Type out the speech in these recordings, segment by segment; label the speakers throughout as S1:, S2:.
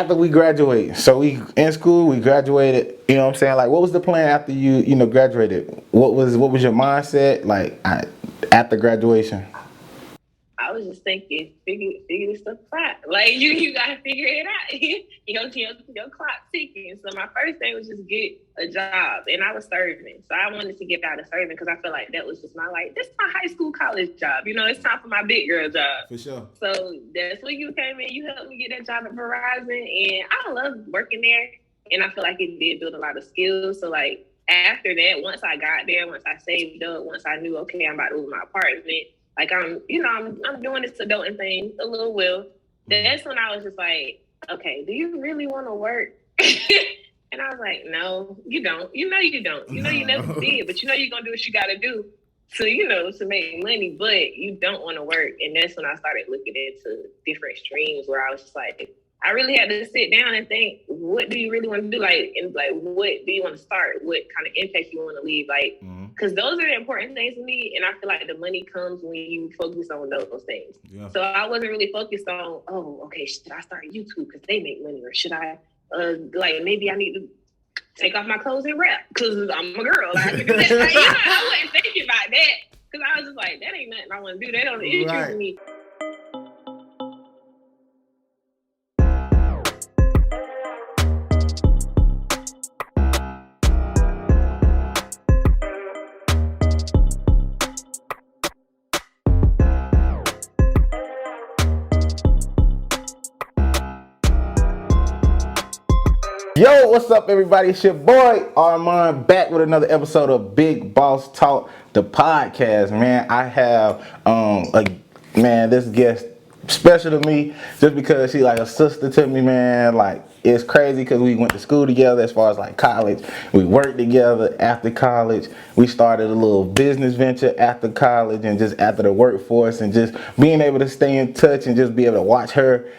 S1: after we graduate, so we in school, we graduated. You know what I'm saying? Like, what was the plan after you graduated? What was your mindset like after graduation?
S2: I was just thinking, figure this stuff out. Like you gotta figure it out. your clock ticking. So my first thing was just get a job, and I was serving. So I wanted to get out of serving because I feel like that was just this my high school college job. It's time for my big girl job.
S1: For sure.
S2: So that's when you came in. You helped me get that job at Verizon, and I love working there. And I feel like it did build a lot of skills. So like after that, once I got there, once I saved up, once I knew, okay, I'm about to move my apartment. Like I'm doing this adulting thing a little well. That's when I was just like, okay, do you really want to work? And I was like, no, you don't. You don't. You never did, but you're gonna do what you gotta do to make money, but you don't want to work. And that's when I started looking into different streams where I was just like, I really had to sit down and think, what do you really want to do? What do you want to start? What kind of impact you want to leave? Because those are the important things to me. And I feel like the money comes when you focus on those things. Yeah. So I wasn't really focused on, okay, should I start YouTube because they make money? Or should I, maybe I need to take off my clothes and rap because I'm a girl. I can do that. I wasn't thinking about that because I was just like, that ain't nothing I want to do. That don't interest me.
S1: Yo, what's up, everybody? It's your boy Armand back with another episode of Big Boss Talk, the podcast. Man, I have this guest special to me just because she's like a sister to me, man. Like, it's crazy because we went to school together as far as like college. We worked together after college. We started a little business venture after college and just after the workforce, and just being able to stay in touch and just be able to watch her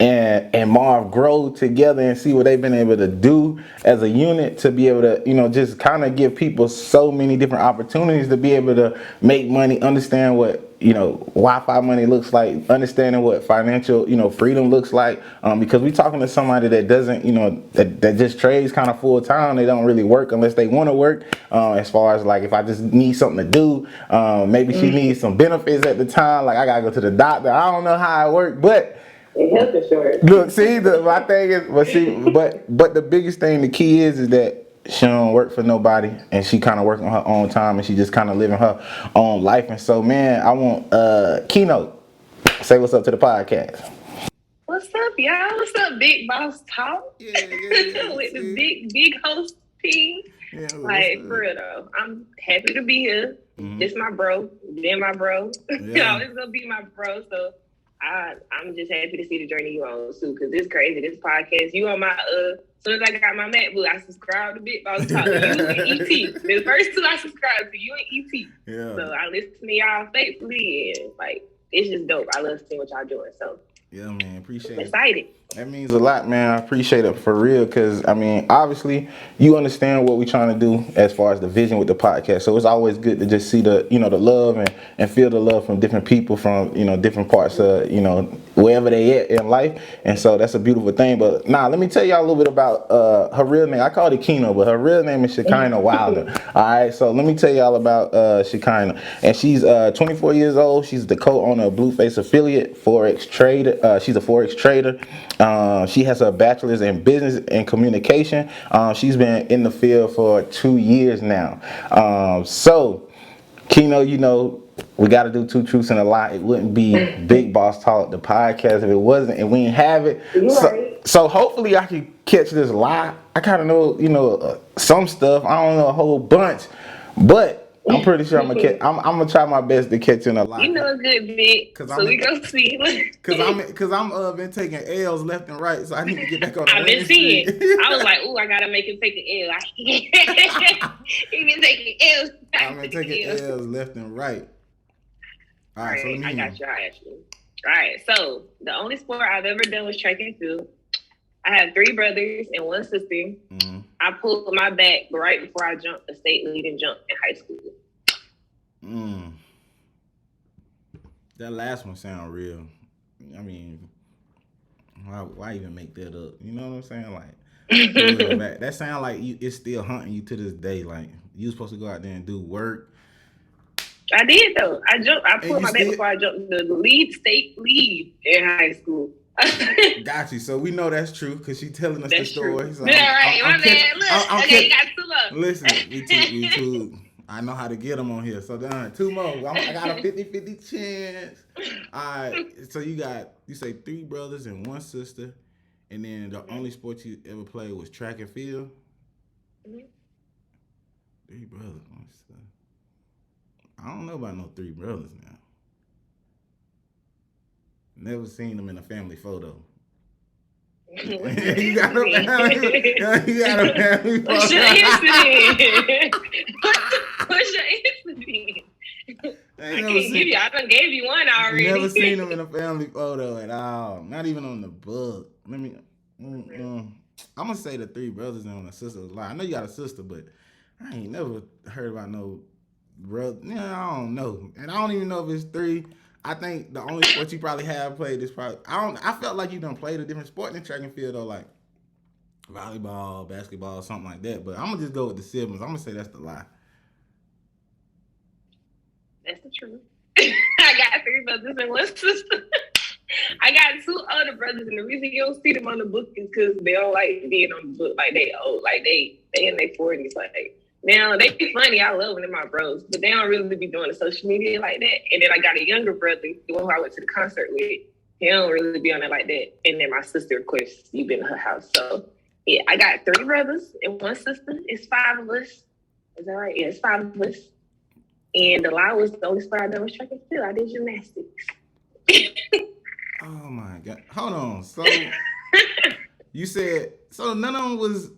S1: and Marv grow together and see what they've been able to do as a unit to be able to, just kind of give people so many different opportunities to be able to make money, understand what, Wi-Fi money looks like, understanding what financial, freedom looks like. Because we talking to somebody that doesn't, that just trades kind of full time. They don't really work unless they want to work. As far as like, if I just need something to do, maybe she needs some benefits at the time. Like I gotta go to the doctor. I don't know how it works, but
S2: health insurance.
S1: Look, see, my thing is, but the biggest thing, the key is that she don't work for nobody, and she kind of working on her own time, and she just kind of living her own life. And so, man, I want Keynote, say what's up to the podcast.
S2: What's up, y'all? What's up, Big Boss Talk?
S1: Yeah,
S2: with the big host team. Yeah, for real though, I'm happy to be here. This my bro, then my bro. Yeah. It's gonna be my bro. So I'm just happy to see the journey you on too, because it's crazy. This podcast, you on my as soon as I got my MacBook, I subscribed to Big Boss Talk. You and ET. The first two I subscribed to, you and ET. Yeah. So I listen to y'all faithfully, and it's just dope. I love seeing what y'all doing. So
S1: yeah, man, appreciate
S2: it. Excited.
S1: That means a lot, man. I appreciate it for real, because obviously you understand what we're trying to do as far as the vision with the podcast. So it's always good to just see the the love and feel the love from different people from different parts of wherever they at in life. And so that's a beautiful thing. But let me tell y'all a little bit about her real name. I called it Kino, but her real name is Shekinah Wilder. All right, so let me tell y'all about Shekinah. And she's 24 years old. She's the co-owner of Blueface affiliate, Forex trader. She's a Forex trader. She has a bachelor's in business and communication. She's been in the field for 2 years now. So, Kino, we got to do two truths and a lie. It wouldn't be Big Boss Talk, the podcast, if it wasn't, and we didn't have it. So hopefully I can catch this lie. I kind of know, some stuff. I don't know a whole bunch, but I'm pretty sure I'm gonna try my best to catch in a lie.
S2: You know a good bit, so we go see.
S1: Cause I'm been taking L's left and right, so I need to get back on the
S2: I've been seeing. I was like, I gotta make him take an L. He been taking L's.
S1: I've been taking L's left and right. All right, so
S2: I got you. All right, so the only sport I've ever done was track and field. I have 3 brothers and 1 sister. Mm-hmm. I pulled my back right before I jumped a state leading jump in high school.
S1: That last one sound real. Why even make that up? You know what I'm saying? Like, that sound like it's still haunting you to this day. Like, you was supposed to go out there and do work.
S2: I did though. I pulled my back
S1: still...
S2: before I jumped the state lead in high school.
S1: Got you. So we know that's true because she's telling us
S2: that's
S1: the story.
S2: So yeah, right. My bad. Look, okay, you got 2 more.
S1: Listen, we too. I know how to get them on here. So done. 2 more. I got a 50-50 chance. All right. So you say 3 brothers and 1 sister, and then the only sport you ever played was track and field. 3 brothers, 1 sister. I don't know about no 3 brothers now. Never seen them in a family photo. You got a family photo.
S2: What's your incident? What's your incident? I done gave you one already.
S1: Never seen them in a family photo at all. Not even on the book. I'm gonna say the 3 brothers and a sister was lying. I know you got a sister, but I ain't never heard about no brother. I don't know, and I don't even know if it's 3. I think the only sport you probably have played is probably I felt like you done played a different sport than track and field though, like volleyball, basketball, something like that. But I'm gonna just go with the siblings. I'm gonna say that's the lie.
S2: That's the truth. I got 3 brothers and 1 sister. I got 2 older brothers, and the reason you don't see them on the book is because they don't like being on the book. Like they old, like they in their 40s, like. Now, they be funny. I love them. They're my bros. But they don't really be doing the social media like that. And then I got a younger brother, the one who I went to the concert with. He don't really be on it like that. And then my sister, of course, you been in her house. So, yeah, I got 3 brothers and 1 sister. It's 5 of us. Is that right? Yeah, it's 5 of us. And the lie was the only sport I done was track and field. I did gymnastics.
S1: Oh, my God. Hold on. So, you said, so none of them was...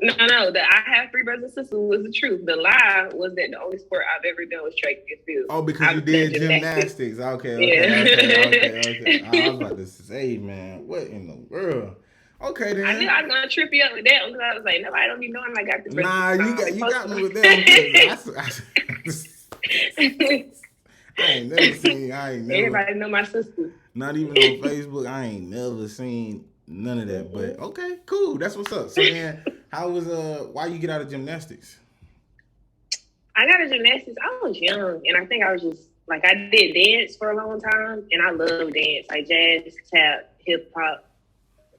S2: No, I have 3 brothers and sisters was the truth. The lie was that the only sport I've ever done was track and field.
S1: Oh, because you did gymnastics. Okay. I was about to say, man, what in the world? Okay, then.
S2: I knew I was gonna trip you up with that because I was like, nobody don't be knowing I got the.
S1: Nah, you got me with that. I ain't never seen.
S2: Everybody know my sister.
S1: Not even on Facebook. I ain't never seen none of that. But okay, cool. That's what's up. So then, how was why you get out of gymnastics?
S2: I got into gymnastics. I was young, and I think I was just like I did dance for a long time, and I love dance, like jazz, tap, hip hop.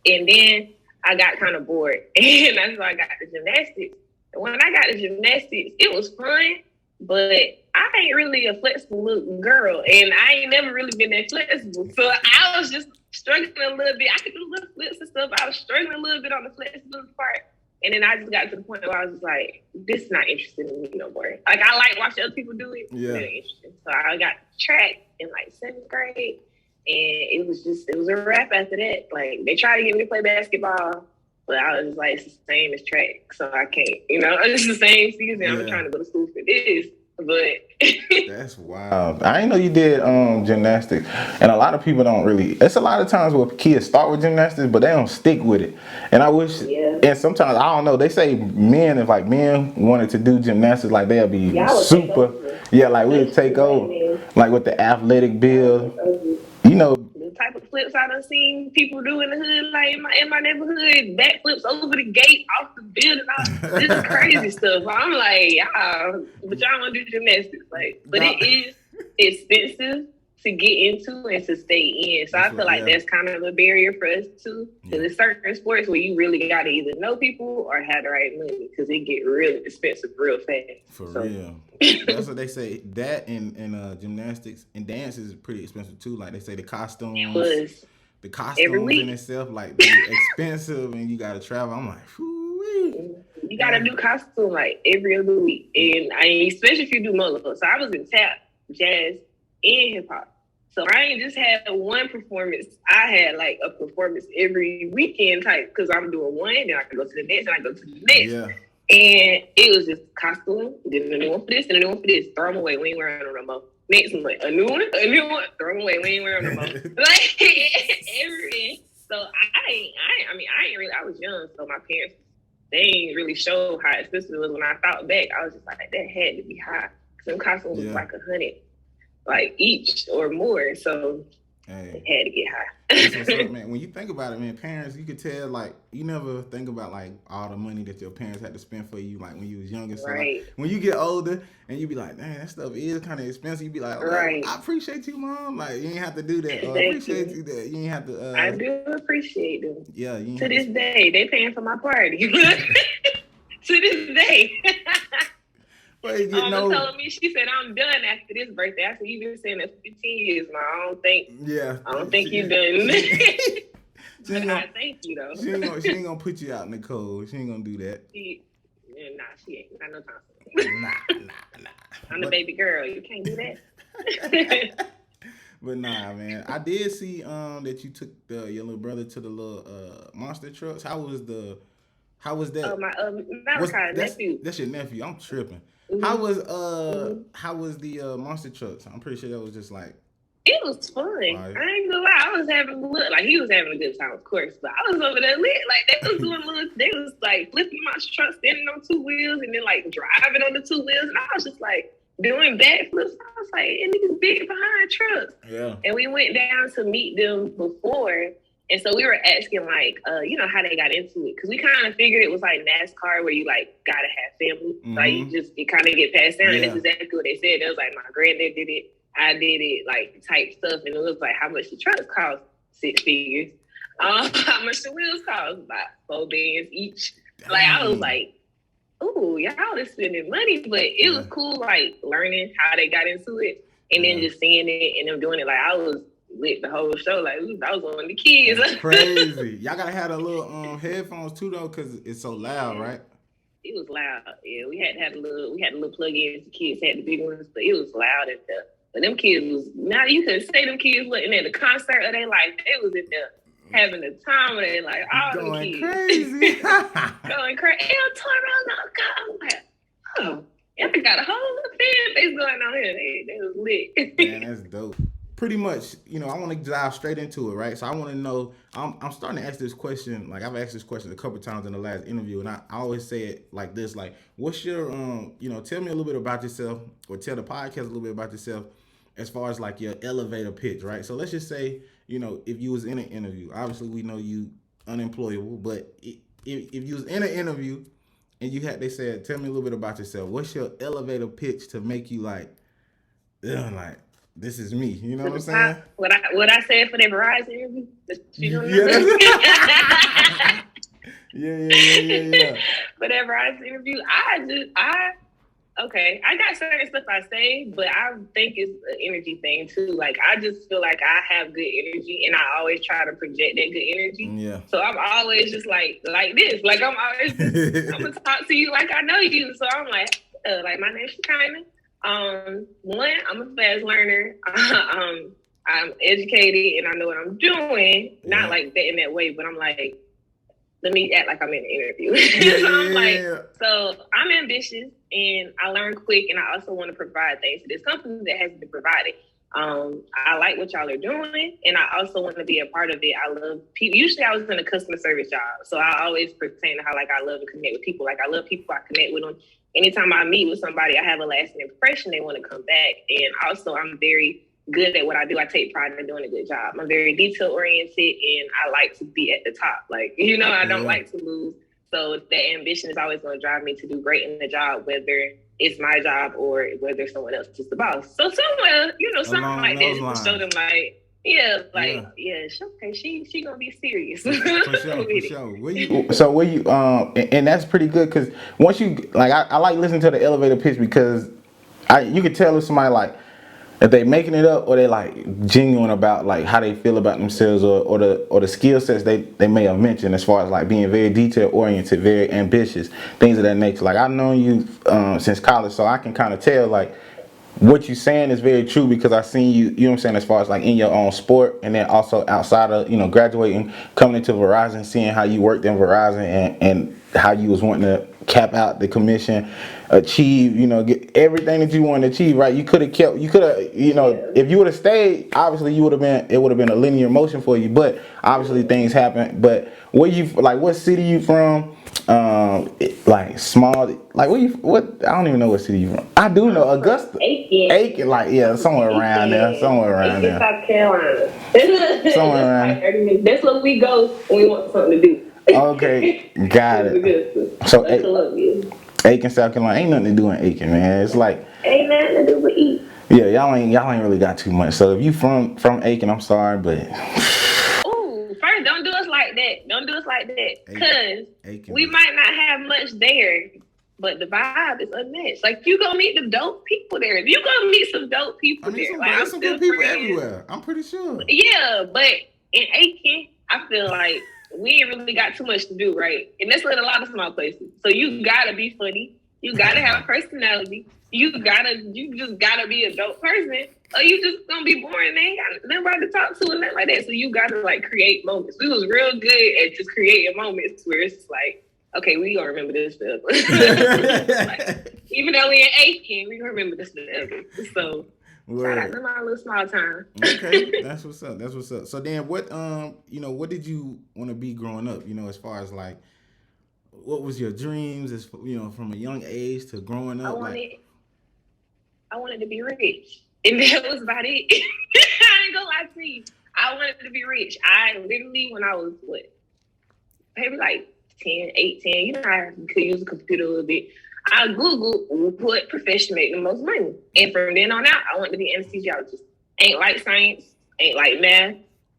S2: And then I got kind of bored, and that's why I got the gymnastics. And when I got the gymnastics, it was fun, but I ain't really a flexible little girl, and I ain't never really been that flexible. So I was just struggling a little bit. I could do little flips and stuff, but I was struggling a little bit on the flexibility part. And then I just got to the point where I was just like, this is not interesting to me no more. Like, I like watching other people do it.
S1: Yeah.
S2: Really interesting. So I got track in like 7th grade. And it was a wrap after that. Like, they tried to get me to play basketball, but I was just like, it's the same as track. So I can't, it's the same season. Yeah. I'm trying to go to school for this. But
S1: that's wild. I didn't know you did gymnastics, and a lot of people don't really. It's a lot of times where kids start with gymnastics, but they don't stick with it. And I wish. Yeah. And sometimes I don't know. They say men, if like men wanted to do gymnastics, like they'll be super. Yeah, like we'd take over, like with the athletic build.
S2: The type of flips I done seen people do in the hood, like in my neighborhood, backflips over the gate, off the building, this is crazy stuff. I'm like, but y'all want to do gymnastics, like, but it is expensive to get into and to stay in. So I feel like that's kind of a barrier for us too, because there's certain sports where you really got to either know people or have the right money, because it get really expensive real fast.
S1: For real. That's what they say. That and gymnastics and dance is pretty expensive too. Like they say the costumes in itself, like they're expensive, and you gotta travel. I'm like, whoo.
S2: You gotta do costume like every other week, and especially if you do molo. So I was in tap, jazz, and hip hop. So I ain't just had one performance. I had like a performance every weekend type, because I'm doing one, then I can go to the next, and I go to the next. Yeah. And it was just costume, then a new one for this, and a new one for this. Throw them away. We ain't wearing them no more. Next one, a new one, throw them away. We ain't wearing them no more. Like every. So I ain't really. I was young, so my parents, they ain't really show how expensive it was. When I thought back, I was just like, that had to be high. Some costumes was like $100, like each or more. So
S1: Hey.
S2: It had to get high.
S1: That's what's up, man. When you think about it, man, parents, you could tell, like, you never think about, like, all the money that your parents had to spend for you, like, when you was younger. So, like,
S2: Right.
S1: when you get older and you be like, dang, that stuff is kind of expensive, you be like, okay,
S2: Right.
S1: I appreciate you, Mom. Like, you ain't have to do that. Or I
S2: Thank
S1: appreciate
S2: you.
S1: you that. You ain't have to,
S2: I do appreciate them.
S1: yeah, you ain't
S2: To
S1: have
S2: this
S1: to.
S2: day, they paying for my party. To this day.
S1: Well, you get
S2: Mama told me, she said, I'm done after this birthday. I said, you've been saying that for 15 years now. I don't think you're done.
S1: She ain't
S2: But
S1: gonna,
S2: I thank you though.
S1: she ain't gonna put you out in the cold. She ain't gonna do that.
S2: She ain't got no time for it.
S1: Nah.
S2: I'm the baby girl. You can't do that.
S1: But nah, man. I did see that you took your little brother to the little monster trucks. How was that?
S2: My Malachi nephew.
S1: That's your nephew. I'm tripping.
S2: Mm-hmm.
S1: How was the monster trucks? I'm pretty sure that was just like.
S2: It was fun. Right. I ain't gonna lie. I was having he was having a good time, of course, but I was over there lit. Like they was like flipping my truck, standing on two wheels, and then like driving on the two wheels, and I was just like doing backflips. I was like, and niggas big behind trucks.
S1: Yeah.
S2: And we went down to meet them before. And so we were asking, like, how they got into it. Because we kind of figured it was like NASCAR where you, like, got to have family. Mm-hmm. Like, you kind of get passed down. Yeah. And that's exactly what they said. It was like, my granddad did it. I did it, like, type stuff. And it was like, how much the trucks cost? 6 figures. How much the wheels cost? About 4 bands each. Dang. Like, I was like, ooh, y'all is spending money. But it was cool, like, learning how they got into it. And then just seeing it and them doing it. Like, I was lit the whole show. Like, I was one of the kids.
S1: That's crazy. Y'all gotta have the little headphones too though, cause it's so loud, right?
S2: It was loud. Yeah, we had the little plug-ins. The kids had the big ones, but it was loud in there. But them kids was now you could say them kids were in there the concert of their life. They was in there having the time of their life. All them kids
S1: crazy.
S2: going crazy. El Toro, I'm like, oh, y'all got a whole little fan base going on here. They was lit.
S1: Man, that's dope. Pretty much, I want to dive straight into it, right? So I want to know, I'm starting to ask this question, like I've asked this question a couple of times in the last interview, and I always say it like this, like, what's your, tell me a little bit about yourself, or tell the podcast a little bit about yourself, as far as like your elevator pitch, right? So let's just say, if you was in an interview, obviously we know you unemployable, but if you was in an interview, and they said, tell me a little bit about yourself, what's your elevator pitch to make you like, this is me, you know what I'm saying?
S2: What I said for the Verizon interview?
S1: Yeah.
S2: For that Verizon interview, I got certain stuff I say, but I think it's an energy thing too. Like, I just feel like I have good energy, and I always try to project that good energy. Yeah. So I'm always just like this. Like, I'm always I'm gonna talk to you like I know you. So I'm like my name's Shekinah. One, I'm a fast learner. I'm educated and I know what I'm doing. Yeah. Not like that in that way, but I'm like, let me act like I'm in an interview. So I'm ambitious and I learn quick, and I also want to provide things to this company that hasn't been provided. I like what y'all are doing, and I also want to be a part of it. I love people. Usually I was in a customer service job, so I always pertain to how I love to connect with people. Like, I love people, I connect with them. Anytime I meet with somebody, I have a lasting impression. They want to come back. And also, I'm very good at what I do. I take pride in doing a good job. I'm very detail oriented, and I like to be at the top. Like, I don't like to lose. So that ambition is always going to drive me to do great in the job, whether it's my job or whether someone else is the boss. So somewhere, something like that, show them like, she gonna be serious. For
S1: sure. And that's pretty good, because once you I like listening to the elevator pitch, because you can tell if somebody like if they making it up or they like genuine about like how they feel about themselves, or the skill sets they may have mentioned, as far as like being very detail oriented, very ambitious, things of that nature. Like, I've known you since college, so I can kind of tell like what you're saying is very true, because I seen you, you know what I'm saying, as far as like in your own sport, and then also outside of, graduating, coming into Verizon, seeing how you worked in Verizon, and how you was wanting to cap out the commission, achieve, everything that you wanted to achieve, right? You could have kept, if you would have stayed, obviously it would have been a linear motion for you, but obviously things happen. But what city you from? Like small, like what? I don't even know what city you from. I do know Augusta. Aiken, like, yeah, somewhere around there.
S2: Aiken, South Carolina.
S1: Somewhere around.
S2: Like 30 minutes. That's where we go when we want something to do.
S1: Okay, got it. So Aiken, South Carolina, ain't nothing to do in Aiken, man. It's like
S2: ain't nothing to do but eat.
S1: Yeah, y'all ain't really got too much. So if you from Aiken, I'm sorry, but
S2: first, don't do us like that. Don't do us like that, cause we might not have much there, but the vibe is unmatched. Like you gonna meet the dope people there. You gonna meet some dope people there.
S1: There's some good people everywhere. I'm pretty sure.
S2: Yeah, but in Aiken, I feel like we ain't really got too much to do, right? And that's in a lot of small places. So you gotta be funny. You gotta have a personality. You just gotta be a dope person, or you just gonna be boring. They ain't got nobody to talk to and nothing like that. So you gotta like create moments. We was real good at just creating moments where it's like, okay, we gonna remember this forever. Like, even though we in Aiken, we gonna remember this forever. So shout out to my little small town.
S1: Okay, that's what's up. That's what's up. So then, what what did you want to be growing up? As far as like, what was your dreams? As from a young age to growing up.
S2: I wanted to be rich, and that was about it. I ain't gonna lie to you. I wanted to be rich. I literally, when I was maybe like 10, 18, I could use a computer a little bit. I Googled what profession made the most money. And from then on out, I wanted to be an anesthesiologist. Ain't like science, ain't like math,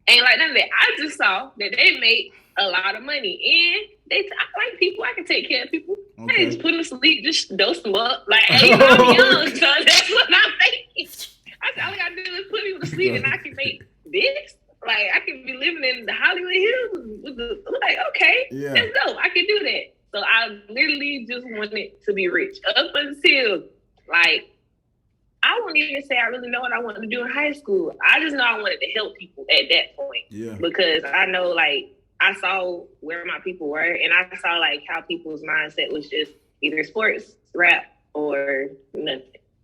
S2: ain't like none of that. I just saw that they make a lot of money. And I like people. I can take care of people. Okay. I just put them to sleep, just dose them up. Like, hey, I'm young, so that's what I'm thinking. All I gotta do is put people to sleep and I can make this. Like, I can be living in the Hollywood Hills. Like, okay, that's dope. I can do that. So I literally just wanted to be rich. Up until, like, I wouldn't even say I really know what I wanted to do in high school. I just know I wanted to help people at that point. Yeah. Because I know, like, I saw where my people were, and I saw, like, how people's mindset was just either sports, rap, or nothing.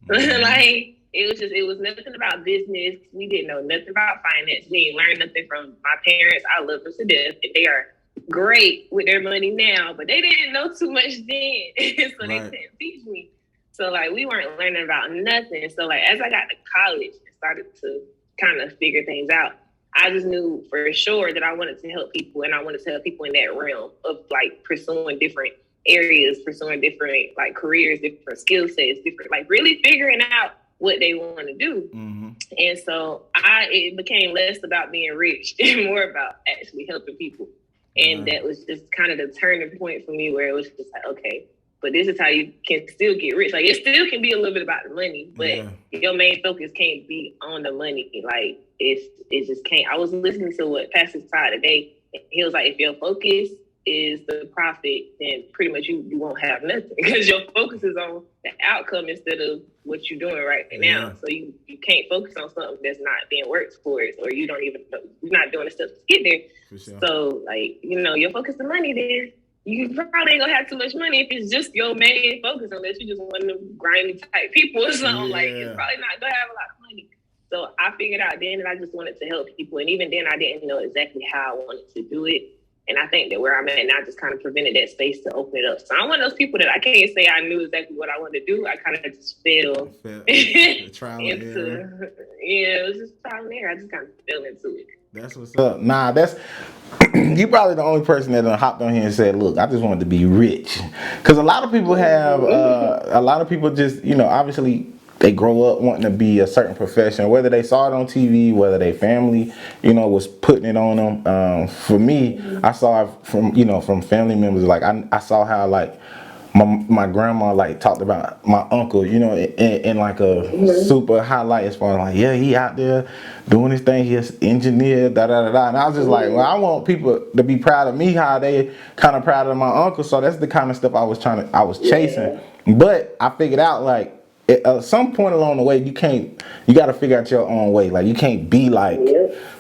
S2: Mm-hmm. Like, it was nothing about business. We didn't know nothing about finance. We didn't learn nothing from my parents. I love them to death, and they are great with their money now, but they didn't know too much then. So they couldn't teach me. So like we weren't learning about nothing. So like as I got to college and started to kind of figure things out, I just knew for sure that I wanted to help people, and I wanted to help people in that realm of like pursuing different areas, pursuing different like careers, different skill sets, different like really figuring out what they want to do. Mm-hmm. And so it became less about being rich and more about actually helping people. And that was just kind of the turning point for me, where it was just like, okay, but this is how you can still get rich. Like, it still can be a little bit about the money, but your main focus can't be on the money. Like, it just can't. I was listening to what Pastor Todd today. He was like, if your focus is the profit, then pretty much you won't have nothing, because your focus is on the outcome instead of what you're doing right now. So you can't focus on something that's not being worked towards, or you don't even know, you're not doing the steps to get there. Sure. So like, your focus on money, then you probably ain't gonna have too much money if it's just your main focus, unless you just one of them grimy type people or something. Like, it's probably not gonna have a lot of money. So I figured out then that I just wanted to help people, and even then I didn't know exactly how I wanted to do it. And I think that where I'm at now just kind of prevented that space to open it up. So I'm one of those people that I can't say I knew exactly what I wanted to do. I kind of just fell trial and error. Yeah, it was just trial and error. I just kind of fell into it.
S1: That's what's up. Nah, that's you probably the only person that hopped on here and said, look, I just wanted to be rich. Because a lot of people have, a lot of people just, obviously they grow up wanting to be a certain profession, whether they saw it on TV, whether their family, was putting it on them. For me, I saw it from family members. Like I saw how like my grandma like talked about my uncle, in like a super highlight as far as like, yeah, he out there doing his thing, he's engineer, da da da da. And I was just like, well, I want people to be proud of me, how they kind of proud of my uncle. So that's the kind of stuff I was chasing. But I figured out like, at some point along the way, you got to figure out your own way. Like, you can't be like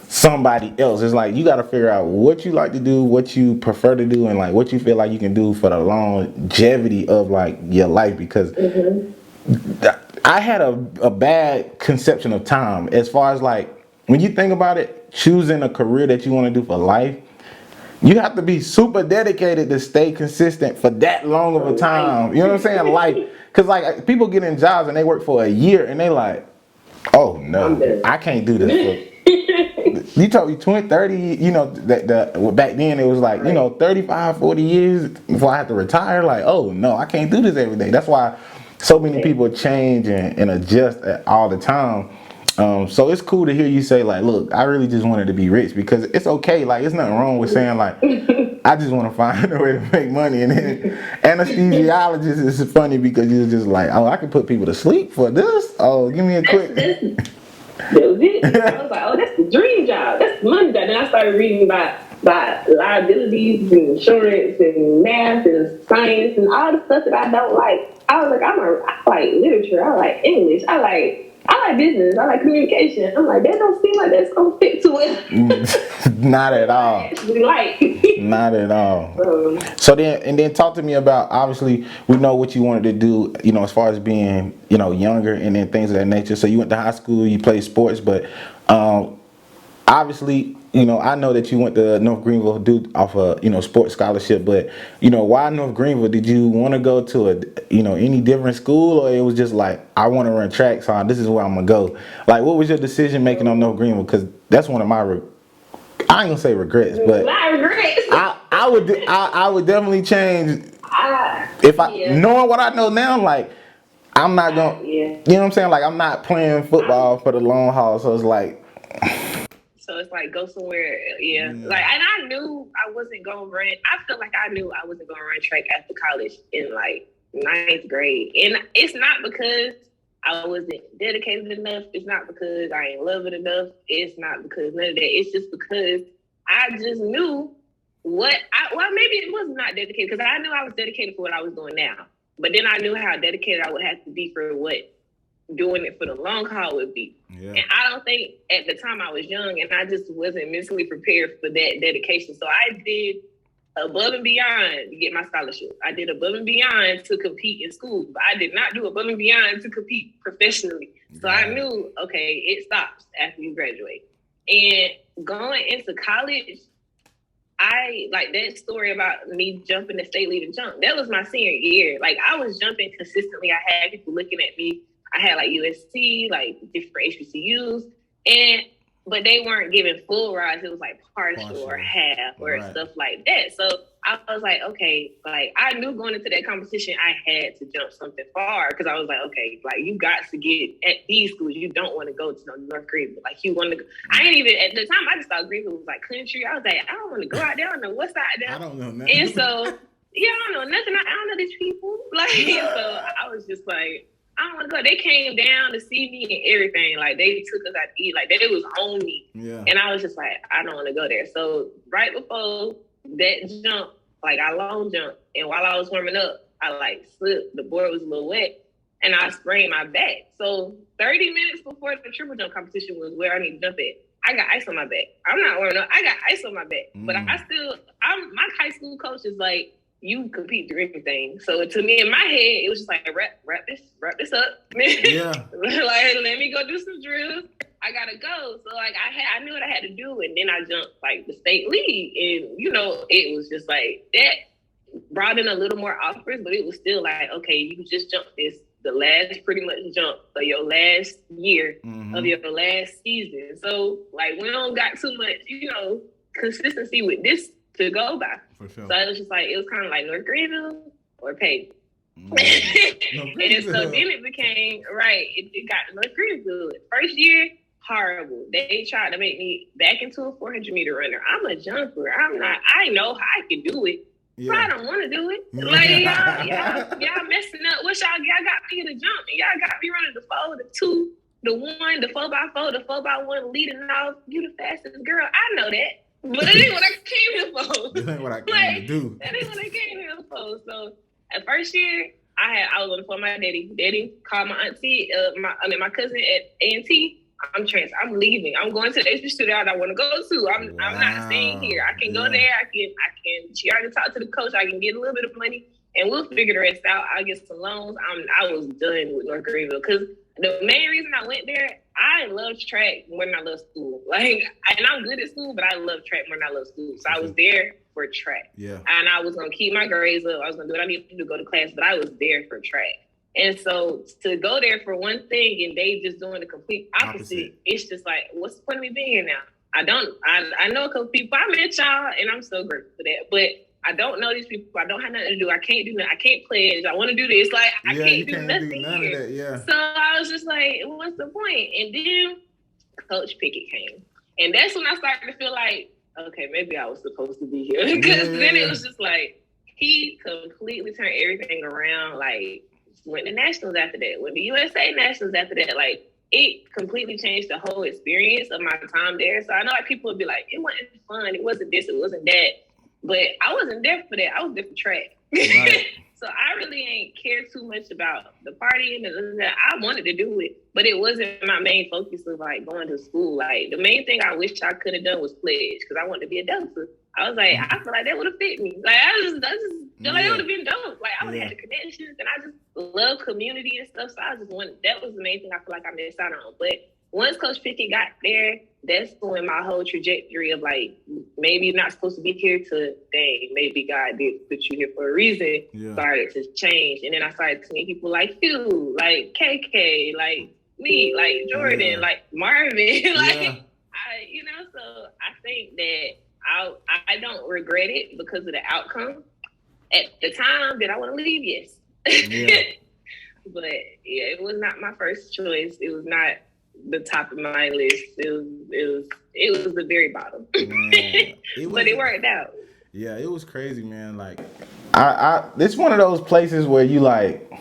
S1: somebody else. It's like, you got to figure out what you like to do, what you prefer to do, and like what you feel like you can do for the longevity of like your life. Because I had a bad conception of time as far as like when you think about it, choosing a career that you want to do for life. You have to be super dedicated to stay consistent for that long of a time. You know what I'm saying? Like, cause like people get in jobs and they work for a year and they like, oh no, I can't do this. You told me 20, 30, you know, well, back then it was like, you know, 35, 40 years before I had to retire. Like, oh no, I can't do this every day. That's why so many people change and adjust all the time. So it's cool to hear you say like, look, I really just wanted to be rich, because it's okay. Like, it's nothing wrong with saying like, I just want to find a way to make money. And then anesthesiologist is funny because you're just like, oh, I can put people to sleep for this. Oh, give me a quick.
S2: That was it. I was like, oh, that's the dream job. That's the money job. Then I started reading about liabilities and insurance and math and science and all the stuff that I don't like. I was like, I like literature. I like English. I like business. I like communication. I'm like, that don't seem like that's gonna fit too well.
S1: Not at all.
S2: Actually, like.
S1: Not at all. So then talk to me about, obviously we know what you wanted to do, you know, as far as being, you know, younger and then things of that nature. So you went to high school, you played sports, but obviously, you know, I know that you went to North Greenville due off a, you know, sports scholarship, but, you know, why North Greenville? Did you want to go to a, you know, any different school, or it was just like, I want to run track, so this is where I'm going to go? Like, what was your decision making on North Greenville? Because that's one of my, I ain't going to say regrets, but I would definitely change if knowing what I know now, like, I'm not going, you know what I'm saying? Like, I'm not playing football for the long haul, so it's like,
S2: so it's like, go somewhere, Like, and I knew I wasn't gonna run. I felt like I knew I wasn't gonna run track after college in like 9th grade, and it's not because I wasn't dedicated enough. It's not because I ain't love it enough. It's not because none of that. It's just because I just knew well, maybe it was not dedicated, because I knew I was dedicated for what I was doing now. But then I knew how dedicated I would have to be for what doing it for the long haul would be. Yeah. And I don't think at the time I was young and I just wasn't mentally prepared for that dedication. So I did above and beyond to get my scholarship. I did above and beyond to compete in school, but I did not do above and beyond to compete professionally. So I knew, okay, it stops after you graduate. And going into college, I like that story about me jumping the state leader jump. That was my senior year. Like, I was jumping consistently. I had people looking at me. I had like USC, like different HBCUs, but they weren't giving full rides. It was like partial or half or stuff like that. So I was like, okay, like I knew going into that competition, I had to jump something far, because I was like, okay, like you got to get at these schools. You don't want to go to North Greenville. Like you want to go. I ain't even, at the time, I just thought Greenville was like country. I was like, I don't want to go out there. I don't know what's out there.
S1: I don't know nothing.
S2: And so, I don't know nothing. I don't know these people. Like, so I was just like, I don't want to go. They came down to see me and everything. Like, they took us out to eat. Like, they was on me. Yeah. And I was just like, I don't want to go there. So right before that jump, like, I long jumped. And while I was warming up, I, like, slipped. The board was a little wet. And I sprained my back. So 30 minutes before the triple jump competition was where I need to jump at, I got ice on my back. I'm not warming up. I got ice on my back. But my high school coach is like, you compete through everything. So to me, in my head, it was just like, wrap this up. Yeah. Like, let me go do some drills. I gotta go. So like, I knew what I had to do, and then I jumped like the state league, and it was just like that brought in a little more offers, but it was still like, okay, you just jumped the last pretty much jump of your last year of your last season. So like, we don't got too much, consistency with this to go by. For sure. So it was just like, it was kind of like North Greenville or Payton. And so then it became, it got to North Greenville. First year, horrible. They tried to make me back into a 400-meter runner. I'm a jumper. I know how I can do it. Yeah. But I don't want to do it. Like, y'all messing up. What y'all got me to jump, and y'all got me running the 4, the 2, the 1, the 4x4, the 4x1, leading off. You the fastest girl. I know that. But that ain't what I came here for. That ain't what I came to do. That ain't what I came here for. So at first year, I was on the phone with my daddy. Daddy called my auntie, my cousin at A&T. I'm leaving. I'm going to the HB studio I want to go to. I'm not staying here. I can go there. I can. She already talked to the coach. I can get a little bit of money. and we'll figure the rest out. I'll get some loans. I was done with North Greenville because the main reason I went there, I love track more than I love school. Like, and I'm good at school, but I love track more than I love school. So I was there for track.
S1: Yeah.
S2: And I was gonna keep my grades up. I was gonna do what I needed to do to go to class, but I was there for track. And so to go there for one thing and they just doing the complete opposite. It's just like, what's the point of me being here now? I know a couple people. I met y'all, and I'm so grateful for that. But I don't know these people. I don't have nothing to do. I can't do nothing. I can't pledge. I want to do this. Like, I can't do nothing
S1: none
S2: here.
S1: Of that, yeah.
S2: So I was just like, what's the point? And then Coach Pickett came. And that's when I started to feel like, okay, maybe I was supposed to be here. Because then it was just like, he completely turned everything around. Like, went to nationals after that. Went to USA nationals after that. Like, it completely changed the whole experience of my time there. So I know like people would be like, it wasn't fun. It wasn't this. It wasn't that. But I wasn't there for that. I was there for track. Right. So I really ain't care too much about the partying and that. I wanted to do it, but it wasn't my main focus of like going to school. Like the main thing I wish I could have done was pledge because I wanted to be a dancer. I was like, I feel like that would have fit me. Like I just feel like it would have been dope. Like I would have had the connections and I just love community and stuff. So I just wanted, that was the main thing I feel like I missed out on. But once Coach Pickett got there, that's when my whole trajectory of like, maybe you're not supposed to be here to, dang, maybe God did put you here for a reason, started to change. And then I started to meet people like you, like KK, like me, like Jordan, like Marvin, like, so I think that I don't regret it because of the outcome. At the time, did I want to leave? Yes. But it was not my first choice. It was not the top of my list. It was the very bottom. But it worked out.
S1: Yeah, it was crazy, man. Like it's one of those places where you like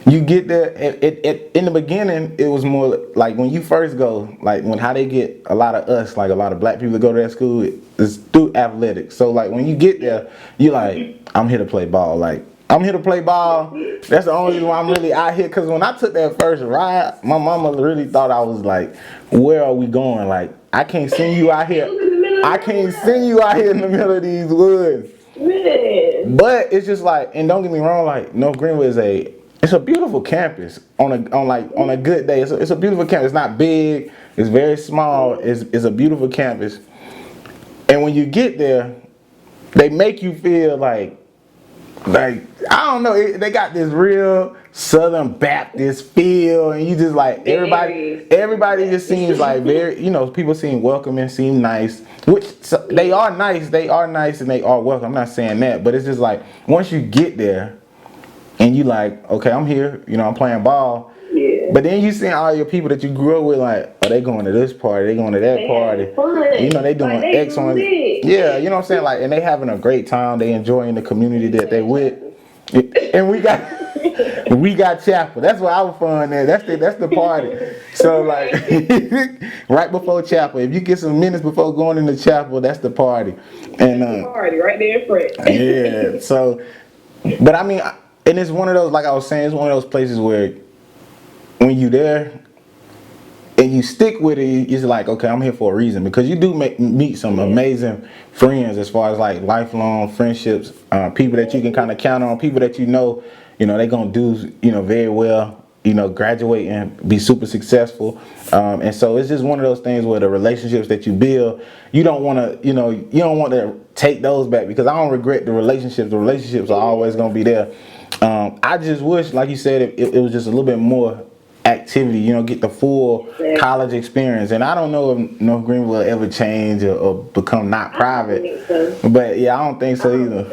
S1: you get there. It in the beginning, it was more like when you first go, like how they get a lot of us, like a lot of black people that go to that school, is through athletics. So like when you get there, you like, I'm here to play ball. Like I'm here to play ball. That's the only reason why I'm really out here. Because when I took that first ride, my mama really thought I was like, where are we going? Like, I can't send you out here. I can't send you out here in the middle of these woods. Man. But it's just like, and don't get me wrong, like North Greenville is it's a beautiful campus on a good day. It's a beautiful campus. It's not big. It's very small. It's a beautiful campus. And when you get there, they make you feel like I don't know, they got this real Southern Baptist feel, and you just like everybody just seems like very, people seem welcoming, seem nice, which they are nice, and they are welcome. I'm not saying that, but it's just like once you get there and you like, okay, I'm here, I'm playing ball. Yeah. But then you see all your people that you grew up with, like, oh, they going to this party, they going to that party. They doing like X on it. Yeah, you know what I'm saying? Like, and they having a great time. They enjoying the community that they with. And we got chapel. That's what our fun is. That's the party. So like right before chapel, if you get some minutes before going into chapel, that's the party. And
S2: party right there in front.
S1: Yeah. So, but I mean, and it's one of those, like I was saying, it's one of those places where when you there and you stick with it, it's like, okay, I'm here for a reason, because you do meet some amazing friends as far as like lifelong friendships, people that you can kind of count on, people that they gonna do very well, graduate and be super successful, and so it's just one of those things where the relationships that you build, you don't want to you don't want to take those back, because I don't regret the relationships are always gonna be there. I just wish, like you said, it was just a little bit more activity, get the full college experience. And I don't know if North Greenville will ever change or become not private. But yeah, I don't think so either.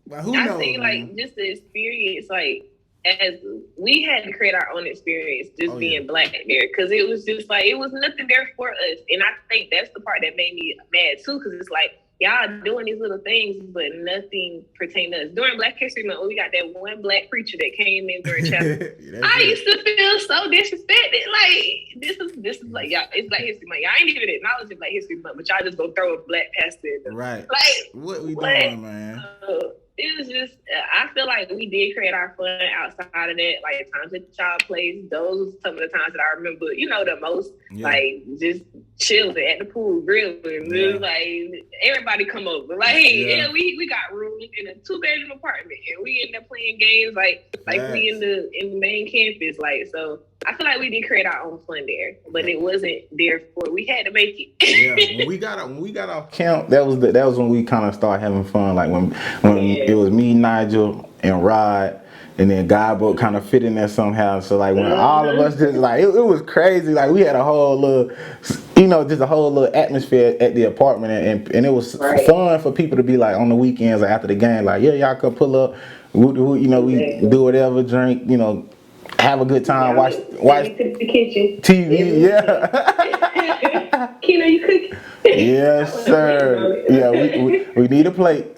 S1: But who knows?
S2: I think like just the experience, like as we had to create our own experience just being black there, because it was just like it was nothing there for us. And I think that's the part that made me mad too, because it's like y'all doing these little things, but nothing pertaining to us. During Black History Month, we got that one black preacher that came in during chapel. I used to feel so disrespected. Like this is like y'all. It's Black History Month. Y'all ain't even acknowledging Black History Month, but y'all just go throw a black pastor in.
S1: Right.
S2: Like
S1: what we doing, man?
S2: It was just, I feel like we did create our fun outside of that. Like times at Child Place, those were some of the times that I remember, the most. Yeah. Like just chilling at the pool, grilling. It was like everybody come over. Like, yeah, we got rooms in a 2-bedroom apartment, and we end up playing games like we in the main campus. Like, so I feel like we did create our own fun there, but it wasn't there for. We had to make it.
S1: Yeah, when we got off camp, that was when we kind of started having fun. Like when it was me, Nigel, and Rod. And then Godbook kind of fit in there somehow. So like when all of us just like it was crazy. Like we had a whole little, just a whole little atmosphere at the apartment, and it was fun for people to be like on the weekends, like after the game, like y'all could pull up, we do whatever, drink, have a good time, watch
S2: the kitchen
S1: TV, yeah.
S2: Kino, you cook?
S1: Yes, sir. Yeah, we need a plate.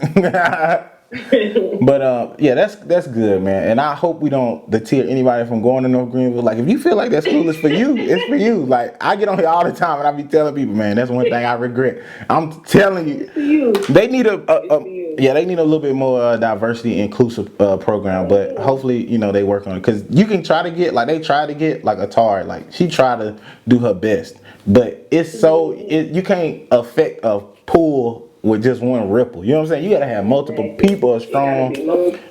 S1: But yeah, that's good, man. And I hope we don't deter anybody from going to North Greenville. Like, if you feel like that school is for you, it's for you. Like, I get on here all the time and I be telling people, man, that's one thing I regret. I'm telling you, they need they need a little bit more diversity inclusive program. But hopefully, they work on it, because you can try to get they tried to get like Atari, like she tried to do her best, but it's you can't affect a pool with just one ripple. You know what I'm saying? You gotta have multiple people strong,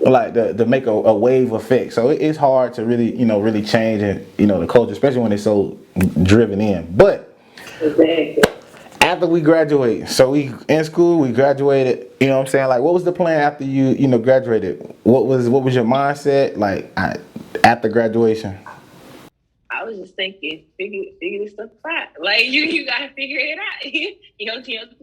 S1: like to make a wave effect. So it's hard to really, really change the culture, especially when it's so driven in. But after we graduate, so we in school, we graduated. You know what I'm saying? Like, what was the plan after you graduated? What was your mindset like after graduation?
S2: I was just thinking, figure this stuff out. Like, you gotta figure it out.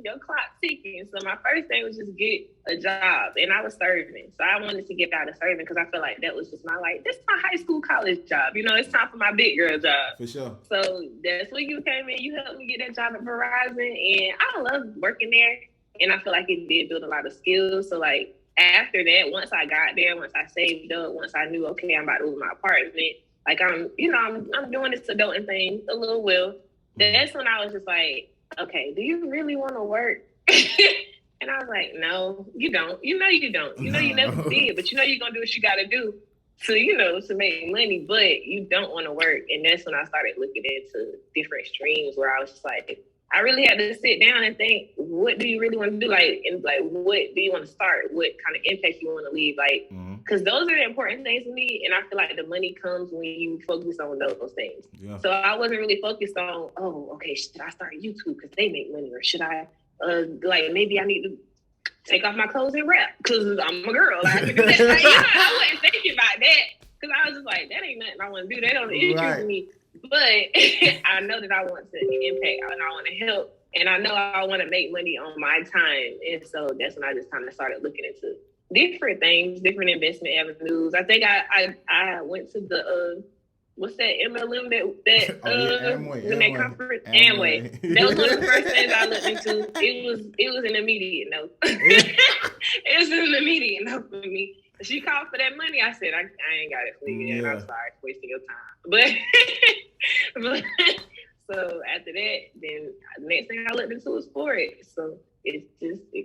S2: your clock ticking. So my first thing was just get a job, and I was serving. So I wanted to get out of serving because I feel like that was just this is my high school, college job. It's time for my big girl job.
S1: For sure.
S2: So that's when you came in. You helped me get that job at Verizon, and I love working there. And I feel like it did build a lot of skills. So like after that, once I got there, once I saved up, once I knew, okay, I'm about to move my apartment. Like I'm doing this adulting thing a little well. That's when I was just like, okay, do you really want to work? And I was like, no, you don't. You don't. You never did, but you're gonna do what you gotta do to make money, but you don't want to work. And that's when I started looking into different streams where I was just like, I really had to sit down and think, what do you really want to do? What do you want to start? What kind of impact you want to leave? Because those are the important things to me. And I feel like the money comes when you focus on those things. Yeah. So I wasn't really focused on, should I start YouTube because they make money? Or should I, maybe I need to take off my clothes and rap because I'm a girl. I could do that. I wasn't thinking about that because I was just like, that ain't nothing I want to do. That don't interest me. But I know that I want to impact and I want to help, and I know I want to make money on my time. And so that's when I just kind of started looking into different things, different investment avenues. I think I went to the what's that MLM that conference? Amway. That was one of the first things I looked into. It was an immediate no. It was an immediate no for me. She called for that money. I said, I ain't got it for you. And I'm sorry for wasting your time. But so after that, then the next thing I looked into was Forex. So it